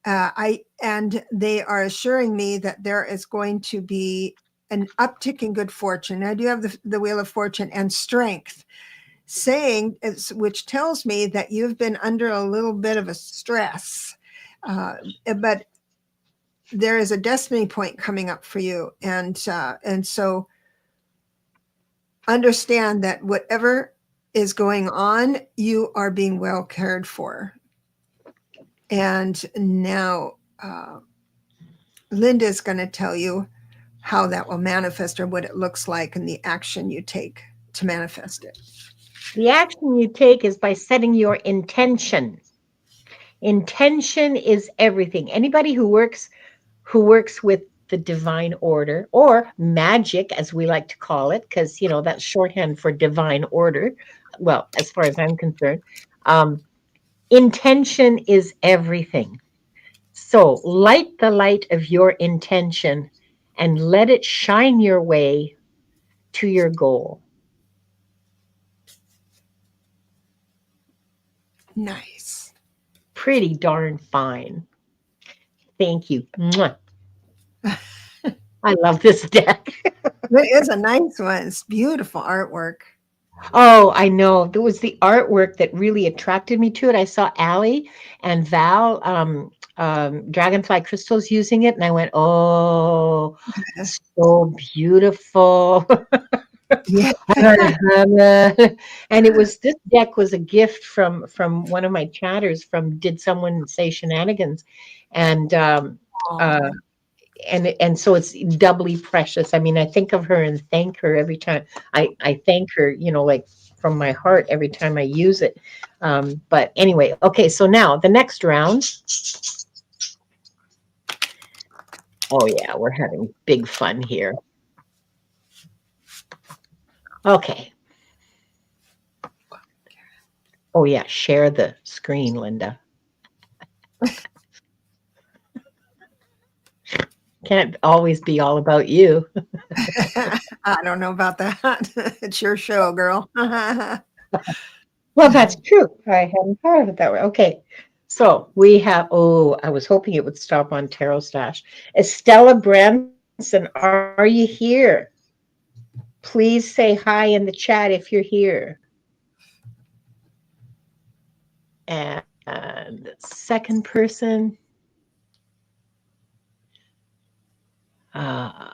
And they are assuring me that there is going to be an uptick in good fortune. I do have the Wheel of Fortune and strength, which tells me that you've been under a little bit of a stress. But there is a destiny point coming up for you, and so understand that whatever is going on, you are being well cared for. And now Linda's going to tell you how that will manifest, or what it looks like, and the action you take to manifest it. The action you take is by setting your intention. Intention is everything. Anybody who works with the divine order, or magic, as we like to call it, because that's shorthand for divine order. Well, as far as I'm concerned, intention is everything. So light the light of your intention and let it shine your way to your goal. Nice. Pretty darn fine. Thank you. Mwah. I love this deck. It is a nice one. It's beautiful artwork. Oh, I know. There was the artwork that really attracted me to it. I saw Allie and Val, Dragonfly Crystals, using it, and I went, oh, so beautiful. Yeah. And this deck was a gift from one of my chatters from Did Someone Say Shenanigans? And and so it's doubly precious. I mean, I think of her and thank her every time. I thank her, like from my heart every time I use it. But anyway, okay, so now the next round. Oh yeah, we're having big fun here. Okay. Oh yeah, share the screen, Linda. Can't always be all about you. I don't know about that. It's your show, girl. Well, that's true. I hadn't thought of it that way. Okay. So we have, I was hoping it would stop on Tarot Stash. Estella Branson, are you here? Please say hi in the chat if you're here. And the second person. Yeah,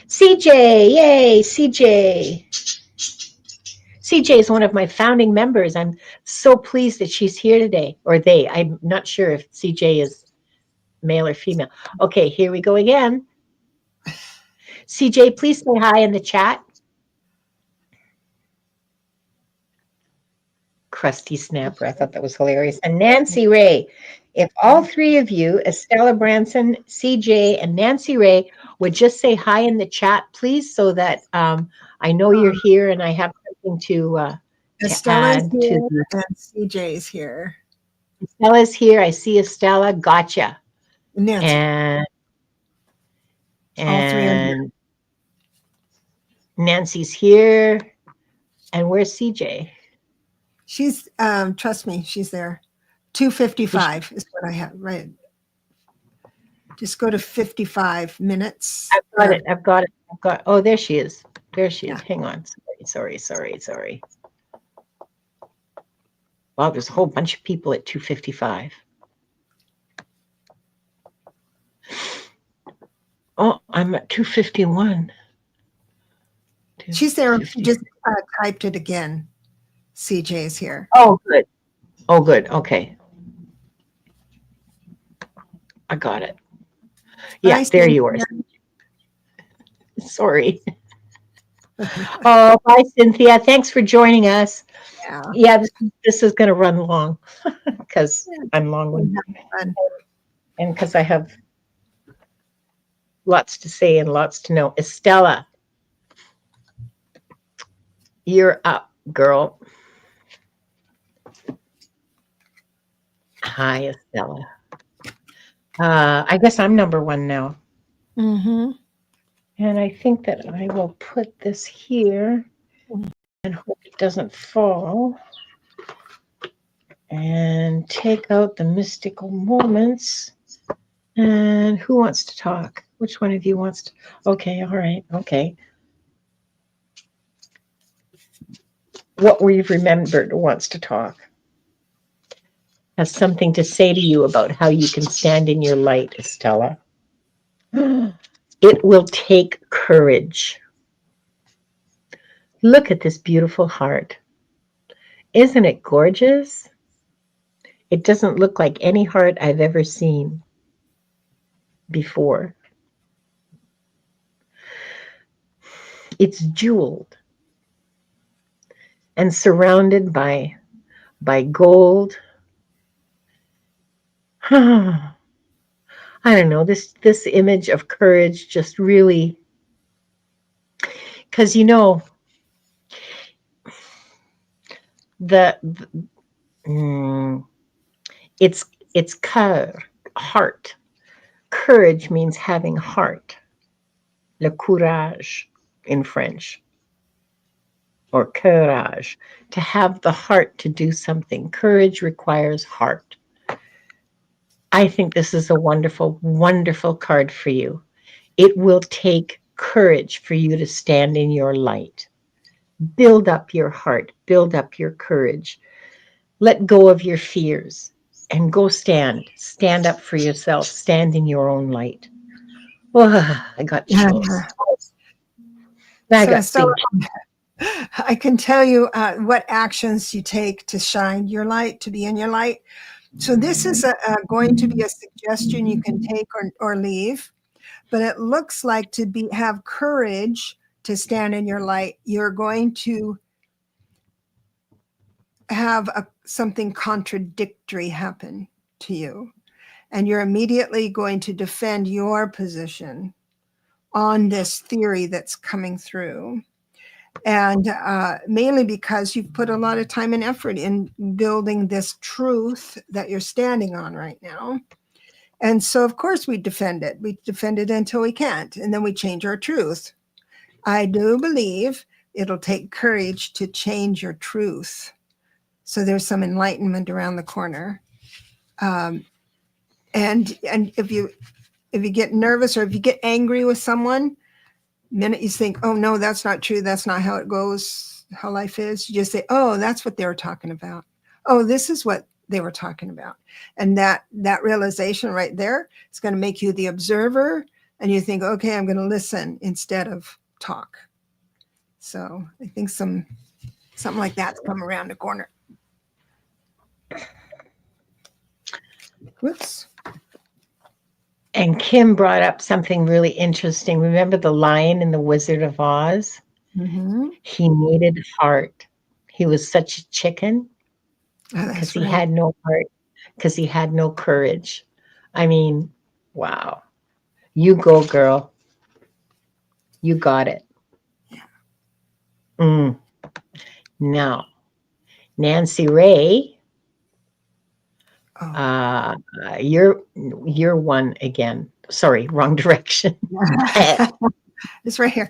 CJ, yay, CJ. CJ is one of my founding members. I'm so pleased that she's here today, or they. I'm not sure if CJ is male or female. Okay, here we go again. CJ, please say hi in the chat. Crusty Snapper. I thought that was hilarious. And Nancy Ray, if all three of you, Estella Branson, CJ, and Nancy Ray, would just say hi in the chat, please, so that I know you're here and I have something to Estella's add here to the. and CJ's here. Estella's here. I see Estella. Gotcha. Nancy. And All three are here. Nancy's here. And where's CJ? She's trust me, she's there. 2:55 is what I have, right? Just go to 55 minutes. I've got it. Oh, there she is. There she is. Yeah. Hang on. Sorry. Wow, there's a whole bunch of people at 2:55. Oh, I'm at 2:51. She's there. She just typed it again. CJ is here. Oh, good. Okay. I got it. Yeah, there you are. Sorry. Oh, bye, Cynthia. Thanks for joining us. Yeah, this is going to run long because I'm long-winded and because I have lots to say and lots to know. Estella, you're up, girl. Hi, Estella. I guess I'm number one now. Mm-hmm. And I think that I will put this here and hope it doesn't fall. And take out the mystical moments. And who wants to talk? Which one of you wants to? Okay, all right, okay. What we've remembered wants to talk. Has something to say to you about how you can stand in your light, Estella. It will take courage. Look at this beautiful heart. Isn't it gorgeous? It doesn't look like any heart I've ever seen before. It's jeweled and surrounded by gold. I don't know, this image of courage just really, because it's cœur, heart. Courage means having heart. Le courage in French, or courage, to have the heart to do something. Courage requires heart. I think this is a wonderful, wonderful card for you. It will take courage for you to stand in your light. Build up your heart, build up your courage. Let go of your fears and go stand. Stand up for yourself. Stand in your own light. Oh, I got chills. I can tell you what actions you take to shine your light, to be in your light. So this is going to be a suggestion you can take or leave, but it looks like to have courage to stand in your light. You're going to have something contradictory happen to you, and you're immediately going to defend your position on this theory that's coming through. And mainly because you've put a lot of time and effort in building this truth that you're standing on right now. And so, of course, we defend it. We defend it until we can't, and then we change our truth. I do believe it'll take courage to change your truth. So there's some enlightenment around the corner. And if you get nervous or if you get angry with someone, the minute you think, oh, no, that's not true. That's not how it goes, how life is. You just say, oh, that's what they were talking about. Oh, this is what they were talking about. And that realization right there is going to make you the observer. And you think, okay, I'm going to listen instead of talk. So I think something like that's come around the corner. Whoops. And Kim brought up something really interesting. Remember the lion in the Wizard of Oz? Mm-hmm. He needed heart. He was such a chicken Oh, because that's he right. had no heart, because he had no courage. I mean, wow. You go, girl. You got it. Mm. Now, Nancy Ray, Oh. uh, you're one again. Sorry, wrong direction. It's right here.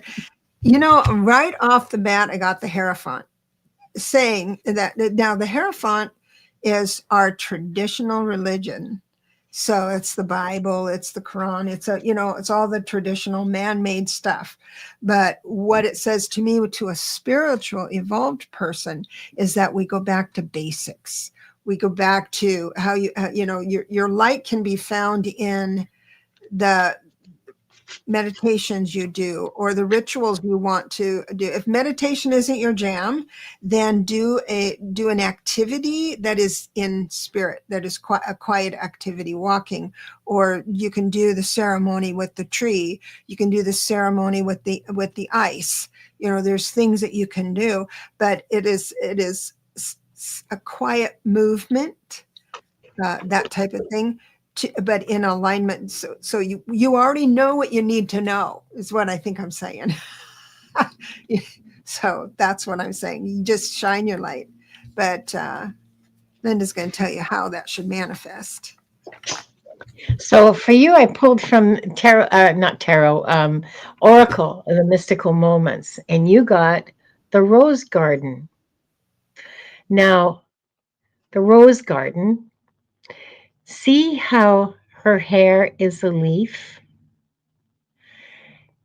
You know, right off the bat, I got the Hierophant saying that now the Hierophant is our traditional religion. So it's the Bible, it's the Quran, it's all the traditional man-made stuff. But what it says to me, to a spiritual evolved person, is that we go back to basics. We go back to how your light can be found in the meditations you do or the rituals you want to do. If meditation isn't your jam, then do an activity that is in spirit, that is a quiet activity, walking, or you can do the ceremony with the tree, you can do the ceremony with the ice. There's things that you can do, but it is a quiet movement, that type of thing, but in alignment. So you already know what you need to know, is what I think I'm saying. So that's what I'm saying. You just shine your light. But Linda's going to tell you how that should manifest. So for you, I pulled from tarot, not tarot, Oracle of the Mystical Moments, and you got the Rose Garden. Now, the Rose Garden, see how her hair is a leaf?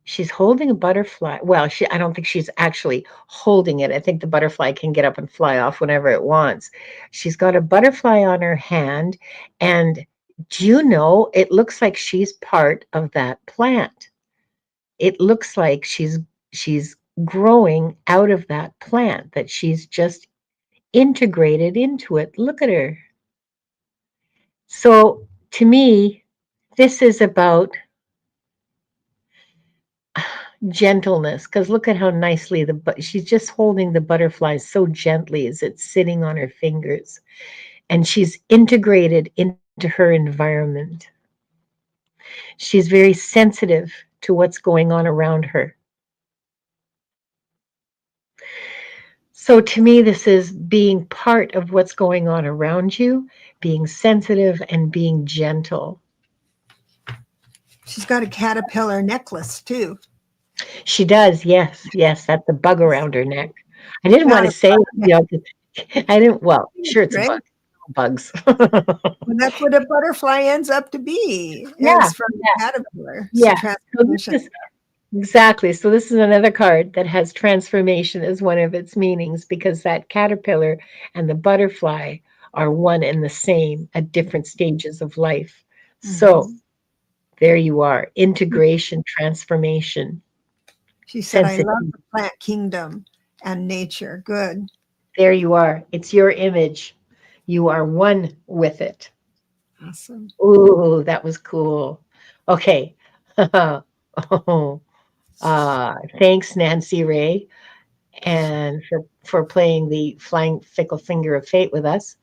She's holding a butterfly. Well, I don't think she's actually holding it. I think the butterfly can get up and fly off whenever it wants. She's got a butterfly on her hand, and do you know, it looks like she's part of that plant. It looks like she's growing out of that plant, that she's just integrated into it. Look at her. So to me, this is about gentleness, because look at how nicely she's just holding the butterfly so gently as it's sitting on her fingers, and she's integrated into her environment. She's very sensitive to what's going on around her. So to me, this is being part of what's going on around you, being sensitive and being gentle. She's got a caterpillar necklace too. She does, yes, that's a bug around her neck. I didn't want Not to a say, bug. I didn't, well, sure it's a Right? bug, bugs. Well, that's what a butterfly ends up to be, Yeah, is from the caterpillar. So yeah. So this transformation. is exactly. So this is another card that has transformation as one of its meanings, because that caterpillar and the butterfly are one and the same at different stages of life. So Mhm. there you are, integration, transformation, She said, I love sensitivity. the plant kingdom and nature. Good. There you are. It's your image. You are one with it. Awesome. Ooh, that was cool. Okay. Oh, thanks, Nancy Ray, and for playing the flying fickle finger of fate with us.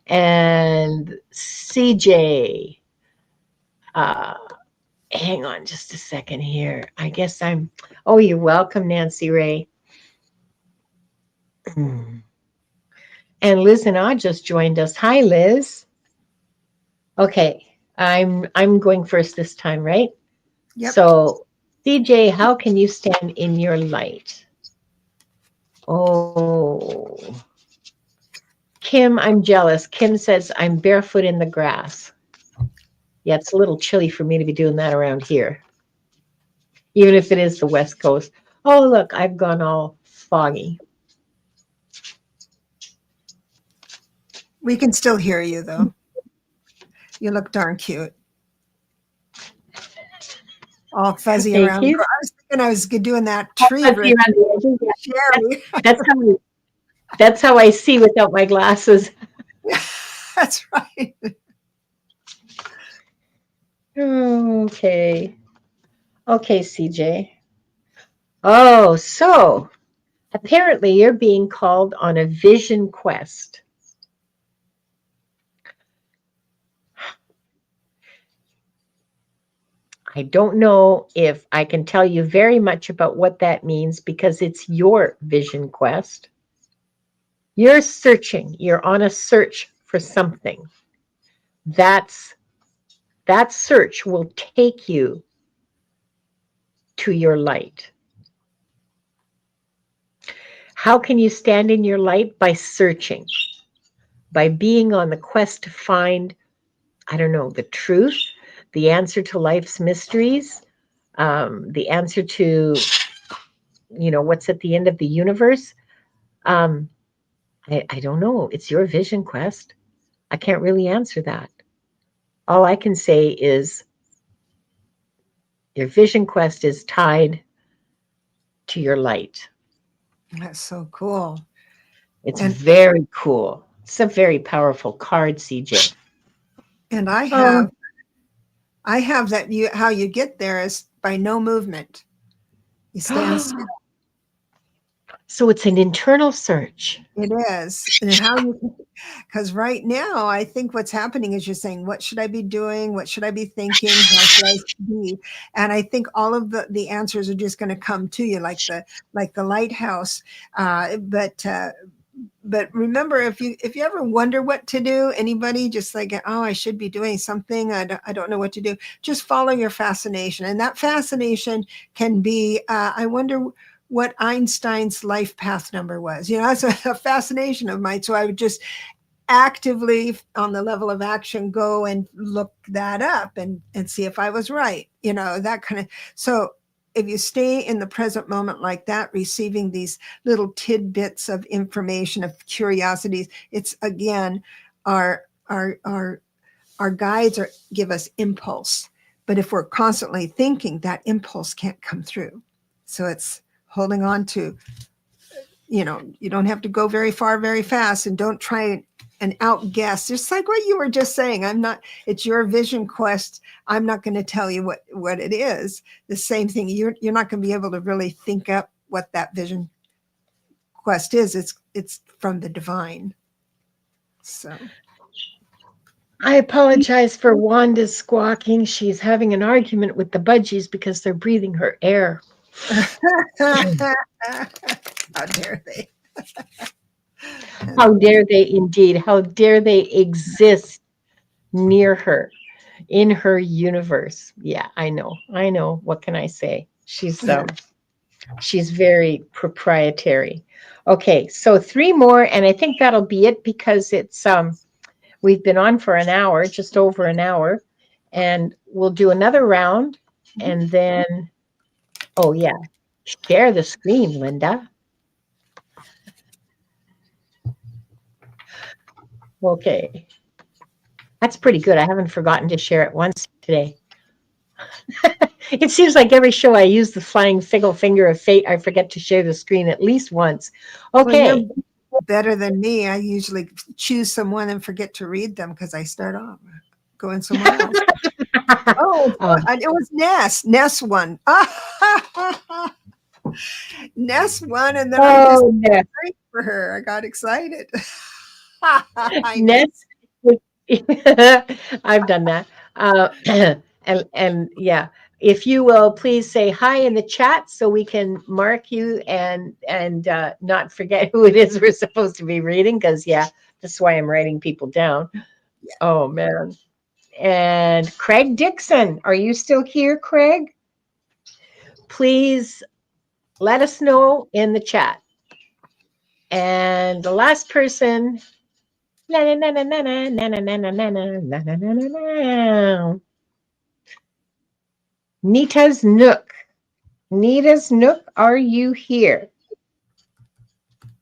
And CJ, uh, hang on just a second here. I guess oh, you're welcome, Nancy Ray. And Liz and I just joined us. Hi, Liz. Okay, I'm going first this time, right? Yep. So, CJ, how can you stand in your light? Oh, Kim, I'm jealous. Kim says I'm barefoot in the grass. Yeah, it's a little chilly for me to be doing that around here, even if it is the West Coast. Oh, look, I've gone all foggy. We can still hear you, though. You look darn cute. All fuzzy Thank around. you. I was thinking I was doing that All tree fuzzy ritual. around the edges. Yeah, Sherry. that's how I see without my glasses. That's right. Okay. Okay, CJ. Oh, so apparently you're being called on a vision quest. I don't know if I can tell you very much about what that means because it's your vision quest. You're searching, you're on a search for something. That's that search will take you to your light. How can you stand in your light? By searching, by being on the quest to find, I don't know, the truth, the answer to life's mysteries, the answer to, what's at the end of the universe. Um, I don't know. It's your vision quest. I can't really answer that. All I can say is your vision quest is tied to your light. That's so cool. It's And very cool. It's a very powerful card, CJ. and Oh, I have that you how you get there is by no movement. You stand still. so it's an internal search. It is. And how you because right now I think what's happening is you're saying, what should I be doing? What should I be thinking? How should I be? And I think all of the answers are just going to come to you like the lighthouse. But remember, if you ever wonder what to do, anybody just like, oh, I should be doing something, I don't know what to do, just follow your fascination. And that fascination can be, I wonder what Einstein's life path number was. That's a fascination of mine. So I would just actively, on the level of action, go and look that up and see if I was right, that kind of. So if you stay in the present moment like that, receiving these little tidbits of information, of curiosities, it's again our guides give us impulse. But if we're constantly thinking, that impulse can't come through. So it's holding on to, you don't have to go very far very fast, and don't try and outguess. Just like what you were just saying, it's your vision quest. I'm not going to tell you what it is. The same thing, you're not going to be able to really think up what that vision quest is. It's from the divine. So I apologize for Wanda's squawking. She's having an argument with the budgies because they're breathing her air. how dare they? How dare they indeed? How dare they exist near her, in her universe? Yeah, I know. I know. What can I say? She's very proprietary. Okay, so 3 more, and I think that'll be it because it's we've been on for an hour, just over an hour, and we'll do another round, and then oh yeah, share the screen, Linda. Okay, that's pretty good. I haven't forgotten to share it once today. It seems like every show I use the flying finger of fate. I forget to share the screen at least once. Okay. Well, you're better than me. I usually choose someone and forget to read them because I start off going somewhere else. Oh, it was Ness. Ness won. Ness won, and then I just prayed for her. I got excited. Ness. I've done that. And yeah, if you will please say hi in the chat so we can mark you and not forget who it is we're supposed to be reading, because yeah, that's why I'm writing people down. Yeah. Oh man. And Craig Dixon, are you still here, Craig? Please let us know in the chat. And the last person, Nita's Nook. Nita's Nook, are you here?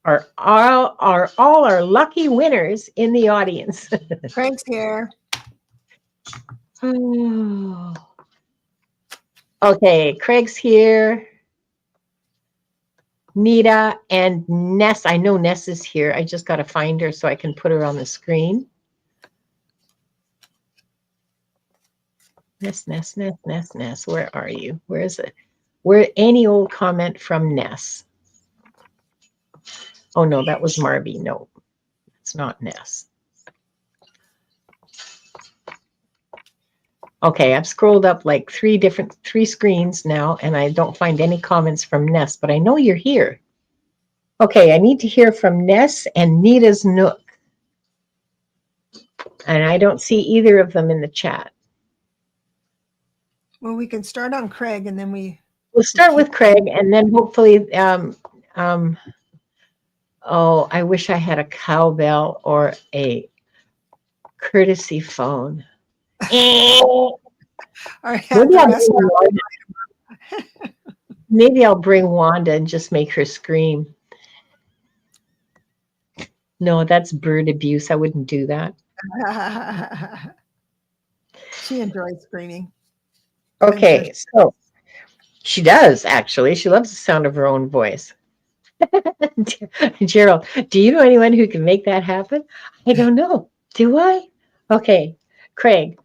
Are all our lucky winners in the audience? Frank's here. Okay, Craig's here. Nita and Ness. I know Ness is here. I just got to find her so I can put her on the screen. Ness. Where are you? Where is it? Where any old comment from Ness? Oh no, that was Marby. No, it's not Ness. Okay, I've scrolled up like three screens now, and I don't find any comments from Ness, but I know you're here. Okay, I need to hear from Ness and Nita's Nook. And I don't see either of them in the chat. Well, we can start on Craig and then We'll start with Craig, and then hopefully, oh, I wish I had a cowbell or a courtesy phone. or have Maybe the I'll rest bring Wanda. Maybe I'll bring Wanda and just make her scream. No, that's bird abuse. I wouldn't do that. She enjoys screaming. Okay, so she does actually. She loves the sound of her own voice. Gerald, do you know anyone who can make that happen? I don't know. Do I? Okay, Craig.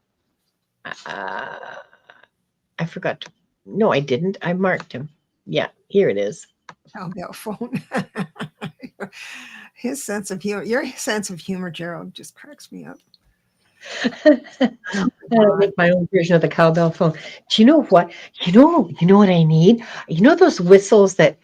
I forgot to. No, I didn't. I marked him. Yeah, here it is. Cowbell phone. His sense of humor, your sense of humor, Gerald, just cracks me up. I make my own version of the cowbell phone. Do you know what? You know what I need? You know those whistles that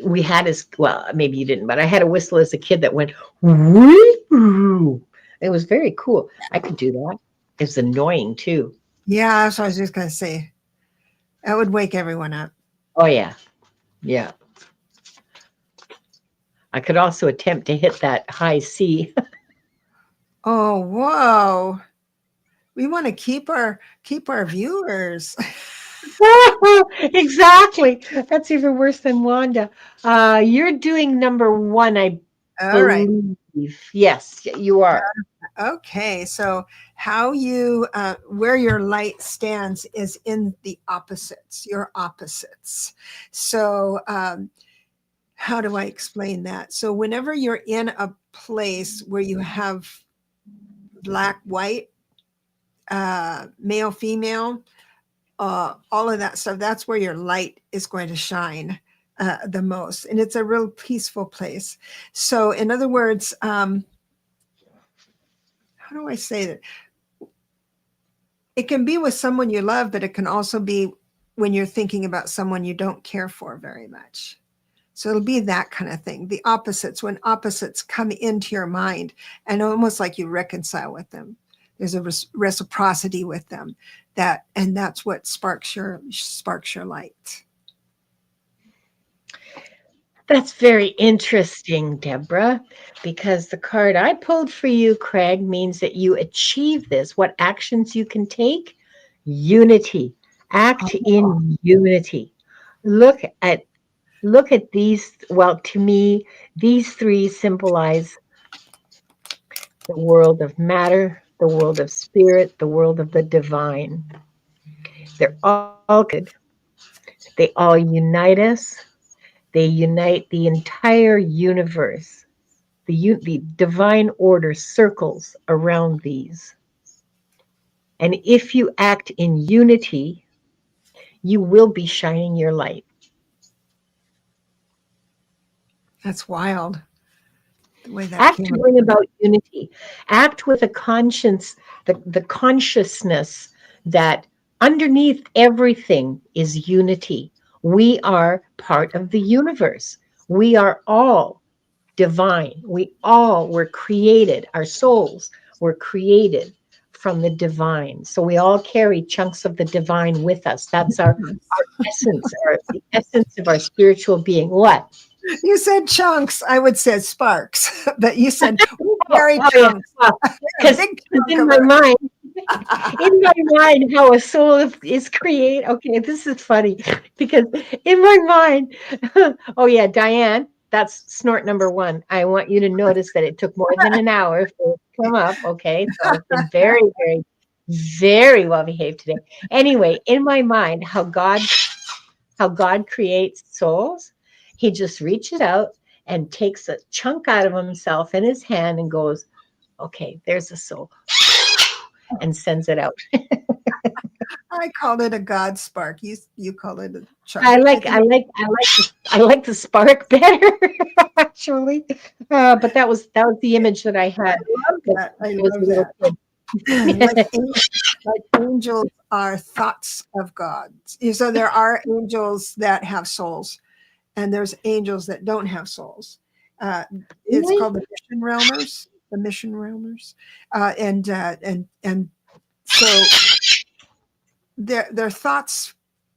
we had as well, maybe you didn't, but I had a whistle as a kid that went woo. It was very cool. I could do that. It was annoying too. Yeah, that's what I was just gonna say. That would wake everyone up. Oh yeah. Yeah. I could also attempt to hit that high C. Oh, whoa. We want to keep our viewers. Exactly. That's even worse than Wanda. You're doing number one, I All right. believe. Yes, you are. Okay. So how you where your light stands is in the opposites, your opposites. So how do I explain that? So whenever you're in a place where you have black, white, male, female, all of that stuff, that's where your light is going to shine the most. And it's a real peaceful place. So, in other words, how do I say that? It can be with someone you love, but it can also be when you're thinking about someone you don't care for very much. So it'll be that kind of thing. The opposites, when opposites come into your mind and almost like you reconcile with them. There's a reciprocity with them, and that's what sparks your light. That's very interesting, Deborah, because the card I pulled for you, Craig, means that you achieve this. What actions you can take? Unity. Act in unity. Look at these. Well, to me, these three symbolize the world of matter, the world of spirit, the world of the divine. They're all good. They all unite us. They unite the entire universe. The divine order circles around these. And if you act in unity, you will be shining your light. That's wild. The way that Act came to bring about unity. Act with a conscience, the consciousness that underneath everything is unity. We are part of the universe. We are all divine. We all were created. Our souls were created from the divine. So we all carry chunks of the divine with us. That's our essence, the essence of our spiritual being. What? You said chunks. I would say sparks, but you said very chunks. Because in my mind, how a soul is created. Okay, this is funny because in my mind, oh yeah, Diane, that's snort number one. I want you to notice that it took more than an hour for it to come up. Okay, so I've been very, very, very well behaved today. Anyway, in my mind, how God creates souls, he just reaches out and takes a chunk out of himself in his hand and goes, okay, there's a soul, and sends it out. I called it a God spark. You call it a charm. I like the spark better, actually. But that was the image that I had. Love When that. I I was a love little that. like kid. like angels are thoughts of God. So there are angels that have souls, and there's angels that don't have souls. Uh, it's Really? called the mission realmers. The mission realmers, and so they're thoughts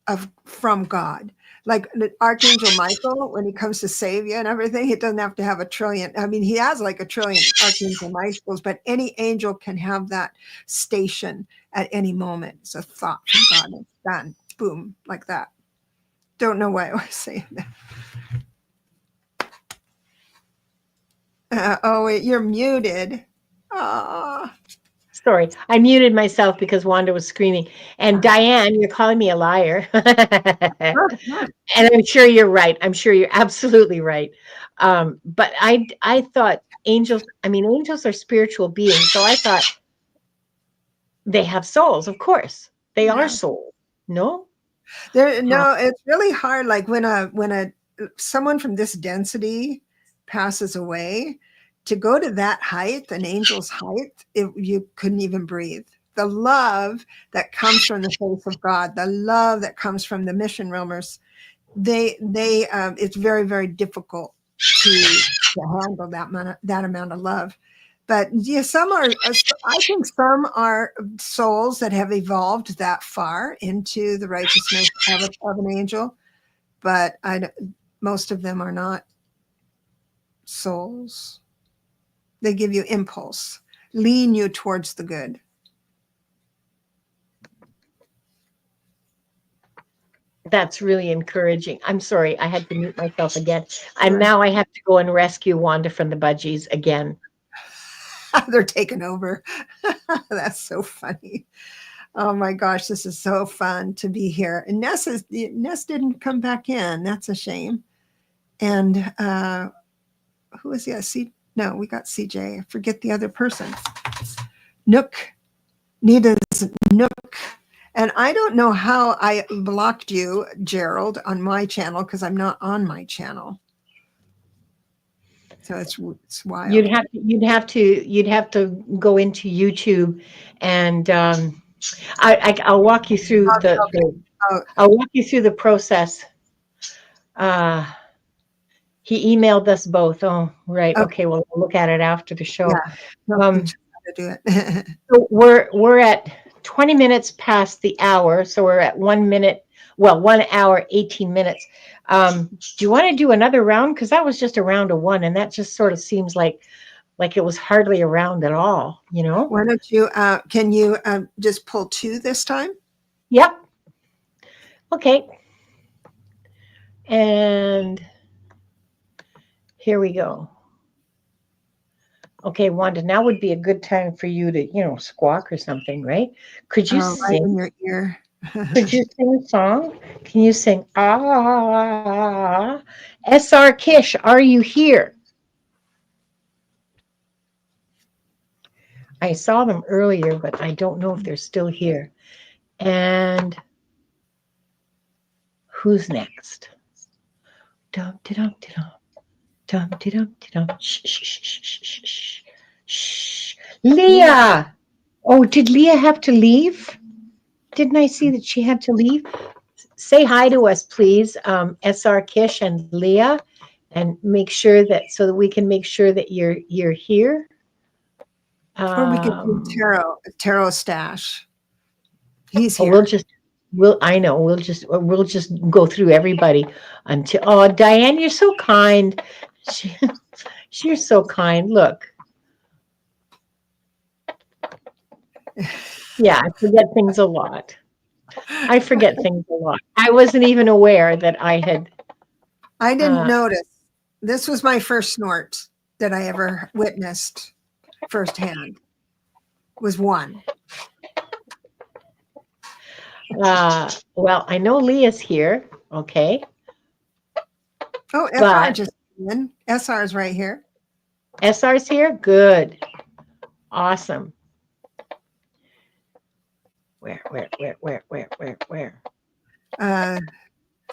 of from God. Like the Archangel Michael, when he comes to save you and everything, he doesn't have to have a trillion. I mean, he has like a trillion Archangel Michaels, but any angel can have that station at any moment. It's a thought from God. It's done. Boom, like that. Don't know why I was saying that. Oh, wait, you're muted. Oh, Sorry, I muted myself because Wanda was screaming. And Diane, you're calling me a liar. And I'm sure you're right. I'm sure you're absolutely right. But I thought angels, I mean, angels are spiritual beings. So I thought they have souls, of course. They are yeah. souls. No? No, it's really hard. Like when a someone from this density passes away, to go to that height, an angel's height, you couldn't even breathe. The love that comes from the face of God, the love that comes from the mission realmers, it's very, very difficult to handle that amount of love. But yeah, I think some are souls that have evolved that far into the righteousness of an angel, but most of them are not souls. They give you impulse, lean you towards the good. That's really encouraging. I'm sorry, I had to mute myself again. And Sure. now I have to go and rescue Wanda from the budgies again. They're taken over. That's so funny. Oh my gosh, this is so fun to be here. And Ness didn't come back in. That's a shame. And who is he? No, we got CJ. I forget the other person. Nook. Nita's Nook. And I don't know how I blocked you, Gerald, on my channel because I'm not on my channel. So it's wild. You'd have to go into YouTube, and I'll walk you through I'll walk you through the process. He emailed us both. Oh, right. Okay. Well, we'll look at it after the show. Yeah. No, Um, to do it. So we're at 20 minutes past the hour, so we're at 1 minute, well, 1 hour, 18 minutes. Do you want to do another round? Because that was just a round of one, and that just sort of seems like it was hardly a round at all, you know? Why don't you, can you just pull two this time? Yep. Okay. And here we go. Okay, Wanda, now would be a good time for you to, squawk or something, right? Could you Right in sing? your ear. Could you sing a song? Can you sing, SR Kish, are you here? I saw them earlier, but I don't know if they're still here. And who's next? Dum dum dum dum dum dum. Shh shh shh shh shh shh. Leah. Oh, did Leah have to leave? Didn't I see that she had to leave? Say hi to us, please, SR Kish and Leah, and make sure that so that we can make sure that you're here. Or we could do Tarot Stash. He's here. We'll just go through everybody until, oh, Diane, you're so kind. You're so kind. Look. Yeah, I forget things a lot. I wasn't even aware that I had. I didn't notice. This was my first snort that I ever witnessed firsthand. Was one. Well, I know Leah's here. Okay. Oh, SR just came in. SR is right here. SR's here? Good. Awesome. Where? Uh,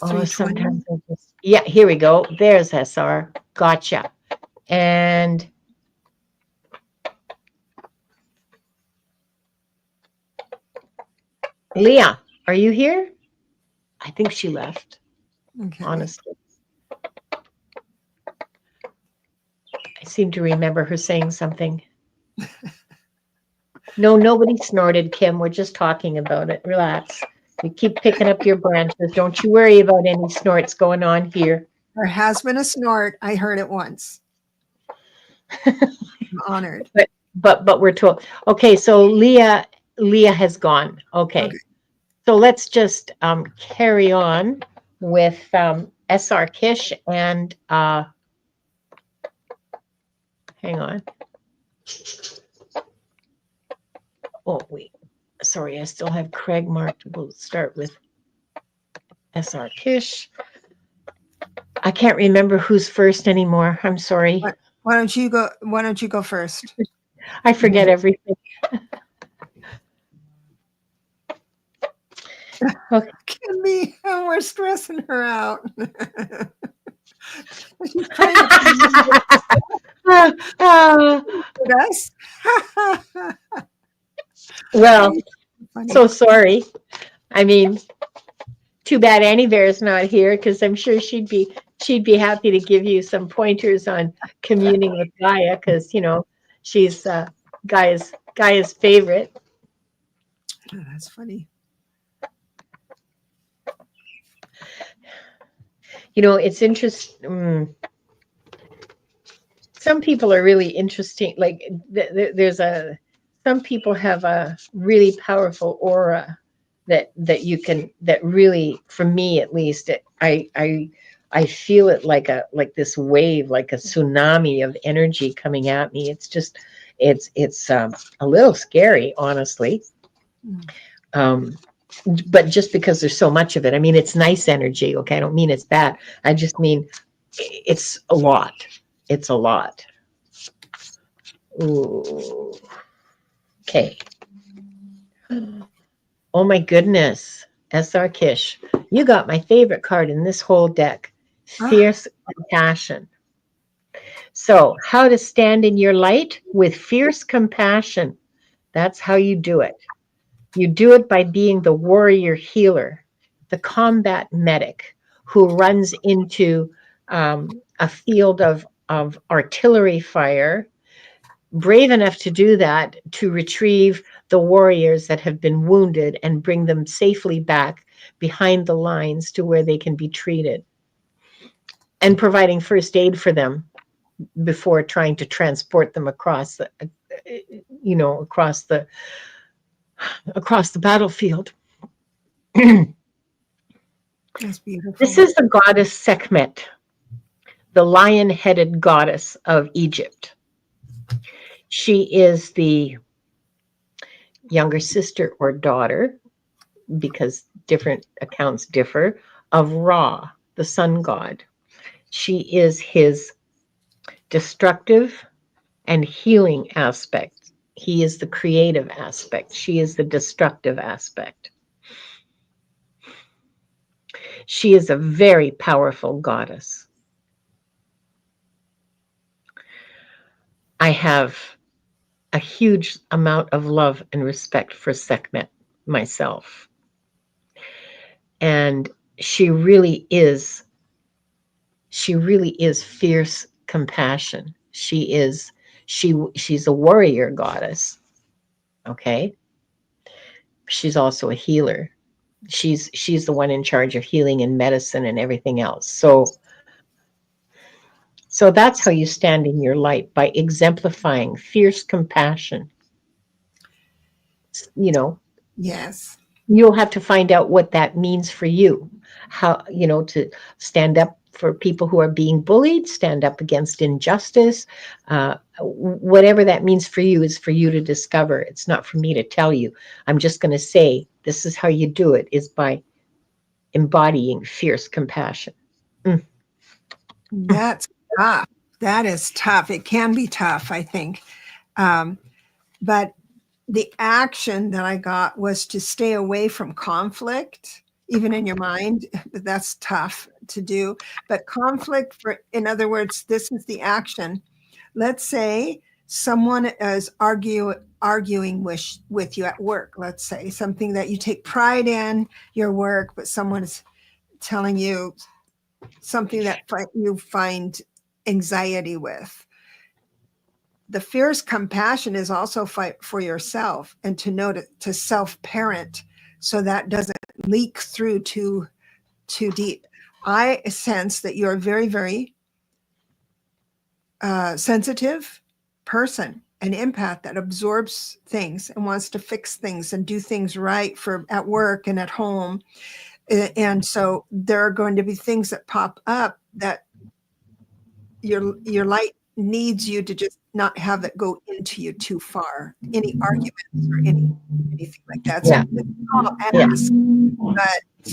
Oh, 320. sometimes I just, yeah, here we go. There's SR. Gotcha. And Leah, are you here? I think she left, Okay. honestly. I seem to remember her saying something. No, nobody snorted, Kim. We're just talking about it. Relax. You keep picking up your branches. Don't you worry about any snorts going on here. There has been a snort. I heard it once. I'm honored. But we're told. Okay, so Leah has gone. Okay. Okay. So let's just carry on with SR Kish and hang on. Oh wait. Sorry, I still have Craig marked. We'll start with SR Kish. I can't remember who's first anymore. I'm sorry. Why don't you go? Why don't you go first? I forget everything. Okay. Kimmy, we're stressing her out. She's trying to with us. Well, Funny. so sorry. I mean, too bad Annie Bear's not here because I'm sure she'd be happy to give you some pointers on communing with Gaia because she's Gaia's favorite. Oh, that's funny. It's interesting. Some people are really interesting. Like some people have a really powerful aura that really, for me at least, I feel it like this wave, like a tsunami of energy coming at me. It's just it's a little scary, honestly. But just because there's so much of it, I mean, it's nice energy. Okay, I don't mean it's bad. I just mean it's a lot. It's a lot. Ooh. Okay. Oh my goodness. SR Kish. You got my favorite card in this whole deck. Fierce compassion. So, how to stand in your light with fierce compassion. That's how you do it. You do it by being the warrior healer, the combat medic who runs into a field of artillery fire, brave enough to do that, to retrieve the warriors that have been wounded and bring them safely back behind the lines to where they can be treated, and providing first aid for them before trying to transport them across the across the battlefield. That's beautiful. This is the goddess Sekhmet, the lion-headed goddess of Egypt. She is the younger sister or daughter, because different accounts differ, of Ra, the sun god. She is his destructive and healing aspect. He is the creative aspect. She is the destructive aspect. She is a very powerful goddess. I have a huge amount of love and respect for Sekhmet myself. And she really is fierce compassion. She's a warrior goddess. Okay? She's also a healer. She's the one in charge of healing and medicine and everything else. So that's how you stand in your light, by exemplifying fierce compassion. Yes. You'll have to find out what that means for you. How, to stand up for people who are being bullied, stand up against injustice. Whatever that means for you is for you to discover. It's not for me to tell you. I'm just going to say, this is how you do it, is by embodying fierce compassion. That's tough. That is tough. It can be tough, I think. But the action that I got was to stay away from conflict, even in your mind. That's tough to do. But conflict, in other words, this is the action. Let's say someone is arguing with you at work. Let's say something that you take pride in your work, but someone is telling you something that you find anxiety with. The fierce compassion is also fight for yourself and to know to self-parent so that doesn't leak through too deep. I sense that you're a very, very sensitive person, an empath that absorbs things and wants to fix things and do things right for at work and at home. And so there are going to be things that pop up that your light needs you to just not have it go into you too far. Any arguments or anything like that. So it's all ask,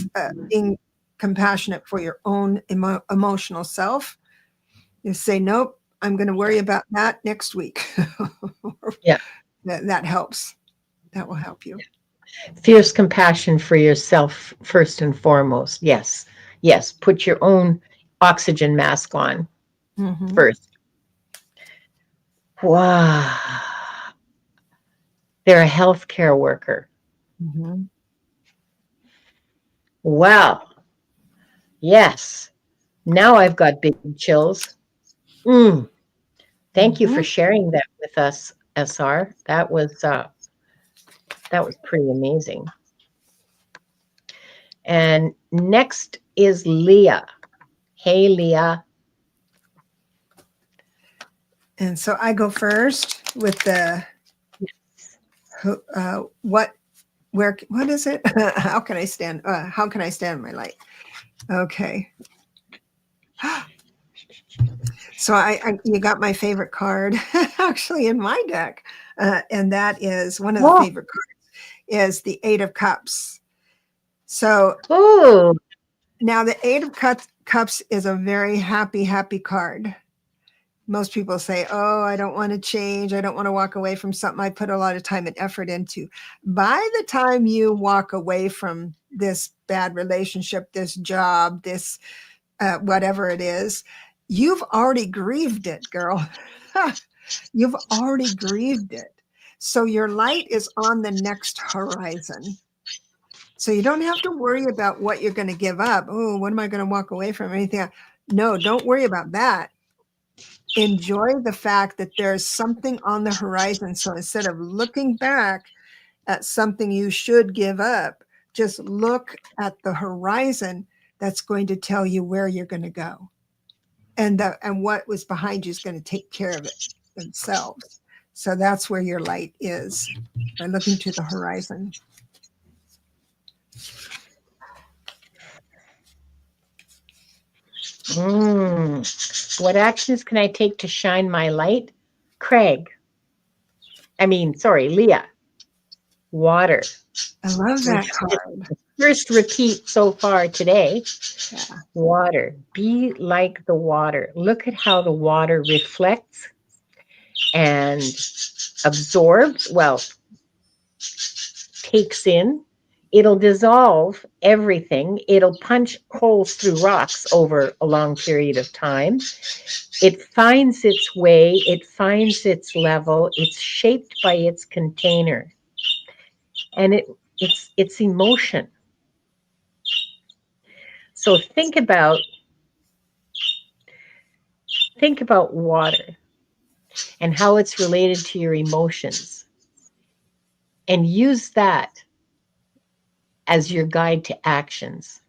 but being compassionate for your own emotional self. You say, nope, I'm going to worry about that next week. Yeah. That helps. That will help you. Fierce compassion for yourself first and foremost. Yes. Yes. Put your own oxygen mask on first. Wow. They're a healthcare worker. Wow. Yes. Now I've got big chills. Thank you for sharing that with us, SR. That was pretty amazing. And next is Leah. Hey, Leah. And so I go first with the what is it? How can I stand in my light? Okay. So you got my favorite card actually in my deck, and that is one of the favorite cards is the Eight of Cups. So now the Eight of Cups is a very happy card. Most people say, oh, I don't want to change. I don't want to walk away from something I put a lot of time and effort into. By the time you walk away from this bad relationship, this job, this whatever it is, you've already grieved it, girl. You've already grieved it. So your light is on the next horizon. So you don't have to worry about what you're going to give up. Oh, what am I going to walk away from? Anything? No, don't worry about that. Enjoy the fact that there's something on the horizon. So instead of looking back at something you should give up, just look at the horizon that's going to tell you where you're going to go. And what was behind you is going to take care of it themselves. So that's where your light is, by looking to the horizon. What actions can I take to shine my light? Leah. Water. I love that card. First repeat so far today. Yeah. Water. Be like the water. Look at how the water reflects and absorbs, takes in. It'll dissolve everything. It'll punch holes through rocks over a long period of time. It finds its way. It finds its level. It's shaped by its container. And it's emotion. So think about water and how it's related to your emotions, and use that as your guide to actions.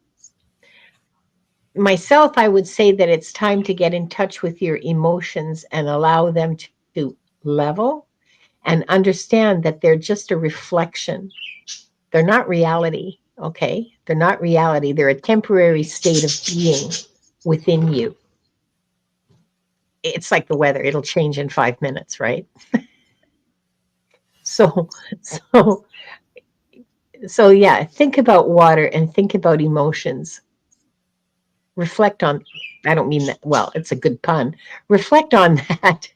Myself, I would say that it's time to get in touch with your emotions and allow them to level and understand that they're just a reflection. They're not reality, okay? They're not reality. They're a temporary state of being within you. It's like the weather. It'll change in 5 minutes, right? So yeah, think about water and think about emotions. Reflect on, I don't mean that, it's a good pun. Reflect on that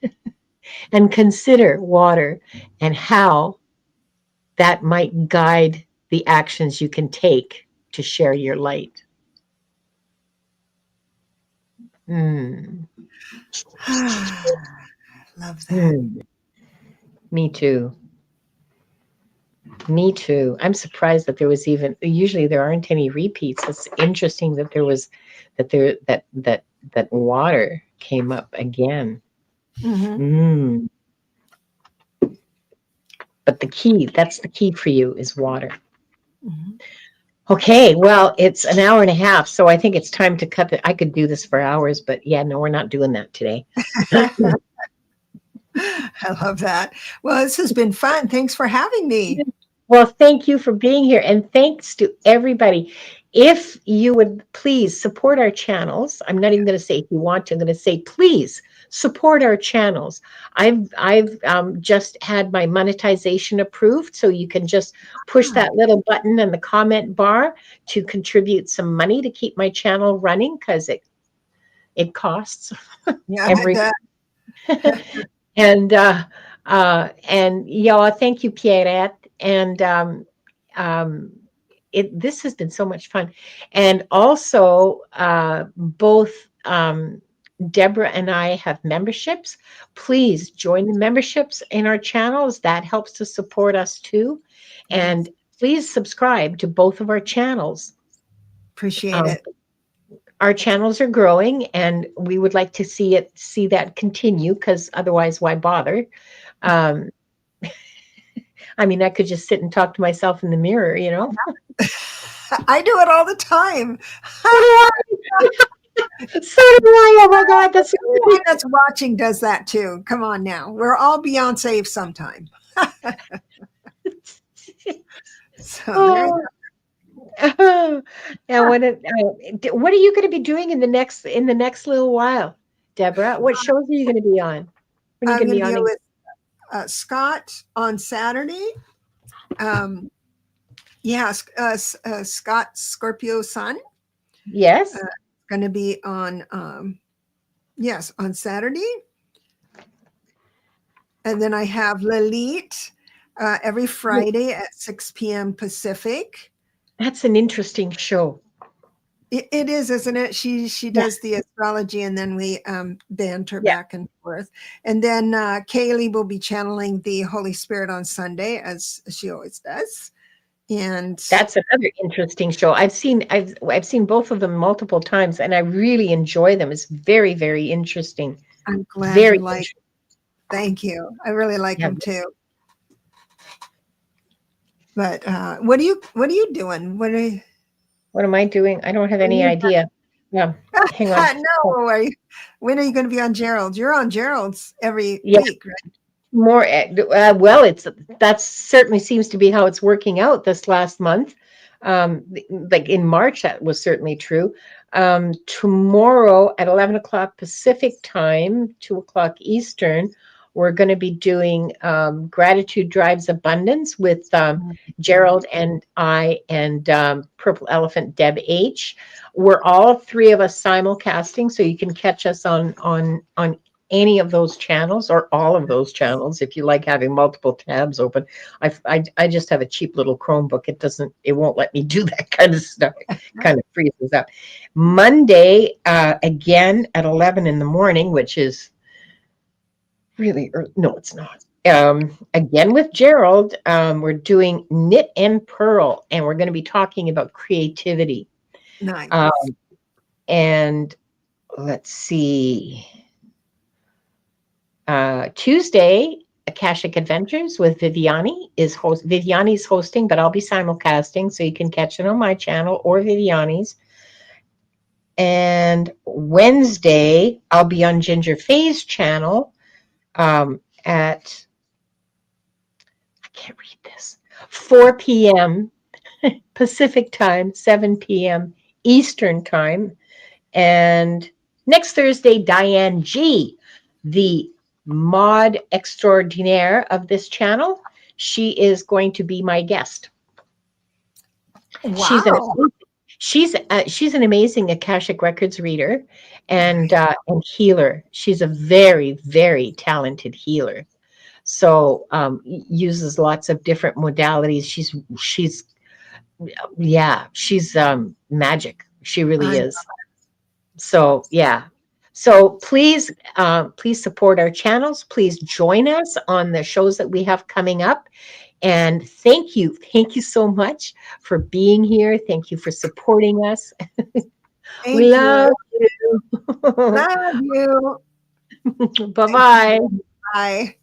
and consider water and how that might guide the actions you can take to share your light. Mm. Love that. Mm. Me too. Me too. I'm surprised that there was even, usually there aren't any repeats. It's interesting that there was, that water came up again. Mm-hmm. Mm. But that's the key for you, is water. Mm-hmm. Okay, well, it's an hour and a half, so I think it's time to cut it. I could do this for hours, but yeah, no, we're not doing that today. I love that. Well, this has been fun. Thanks for having me. Well, thank you for being here, and thanks to everybody. If you would please support our channels, I'm not even going to say if you want to, I'm going to say please support our channels. I've just had my monetization approved, so you can just push that little button in the comment bar to contribute some money to keep my channel running, because it costs Yeah, every and yeah, thank you, Pierrette. And um, this has been so much fun. And also, both Deborah and I have memberships. Please join the memberships in our channels. That helps to support us too. And please subscribe to both of our channels. appreciate it. Our channels are growing, and we would like to see that continue, because otherwise, why bother? Um, I mean, I could just sit and talk to myself in the mirror, you know. I do it all the time. So do I. Oh my God, that's Everyone that's watching does that too. Come on now. We're all Beyonce sometime. So there you go. oh. And what are you going to be doing in the next little while, Deborah? What shows are you going to be on? When are you I'm going to going be to be on? with Scott on Saturday. Yeah, Scott Scorpio Sun. Yes. Going to be on, yes, on Saturday. And then I have Lalit every Friday at 6 p.m. Pacific. That's an interesting show. It is, isn't it? She does the astrology, and then we banter back and forth. And then Kaylee will be channeling the Holy Spirit on Sunday, as she always does. And that's another interesting show. I've seen both of them multiple times, and I really enjoy them. It's very, very interesting. I'm glad Very you like. Thank you. I really like them too. But what are you doing? What am I doing? I don't have any idea. Yeah, hang on. No, when are you going to be on Gerald's? You're on Gerald's every week, right? More well, that certainly seems to be how it's working out this last month. Like in March, that was certainly true. Tomorrow at 11 o'clock Pacific time, 2 o'clock Eastern, we're going to be doing Gratitude Drives Abundance with Gerald and I and Purple Elephant Deb H. We're all three of us simulcasting, so you can catch us on any of those channels, or all of those channels, if you like having multiple tabs open. I just have a cheap little Chromebook. It won't let me do that kind of stuff. It kind of freezes up. Monday, again at 11 in the morning, which is really early. No, it's not. Again with Gerald, we're doing Knit and Purl, and we're going to be talking about creativity. Nice. And let's see. Tuesday, Akashic Adventures with Viviani Viviani's hosting, but I'll be simulcasting, so you can catch it on my channel or Viviani's. And Wednesday, I'll be on Ginger Faye's channel at, I can't read this, 4 p.m. Pacific time, 7 p.m. Eastern time. And next Thursday, Diane G., the mod extraordinaire of this channel, she is going to be my guest. Wow. She's an amazing Akashic Records reader and healer. She's a very, very talented healer. So uses lots of different modalities. She's magic. She really I is. So yeah. So please support our channels. Please join us on the shows that we have coming up. And thank you so much for being here. Thank you for supporting us. We thank love you. you. Love you. Bye Thank bye. you. Bye.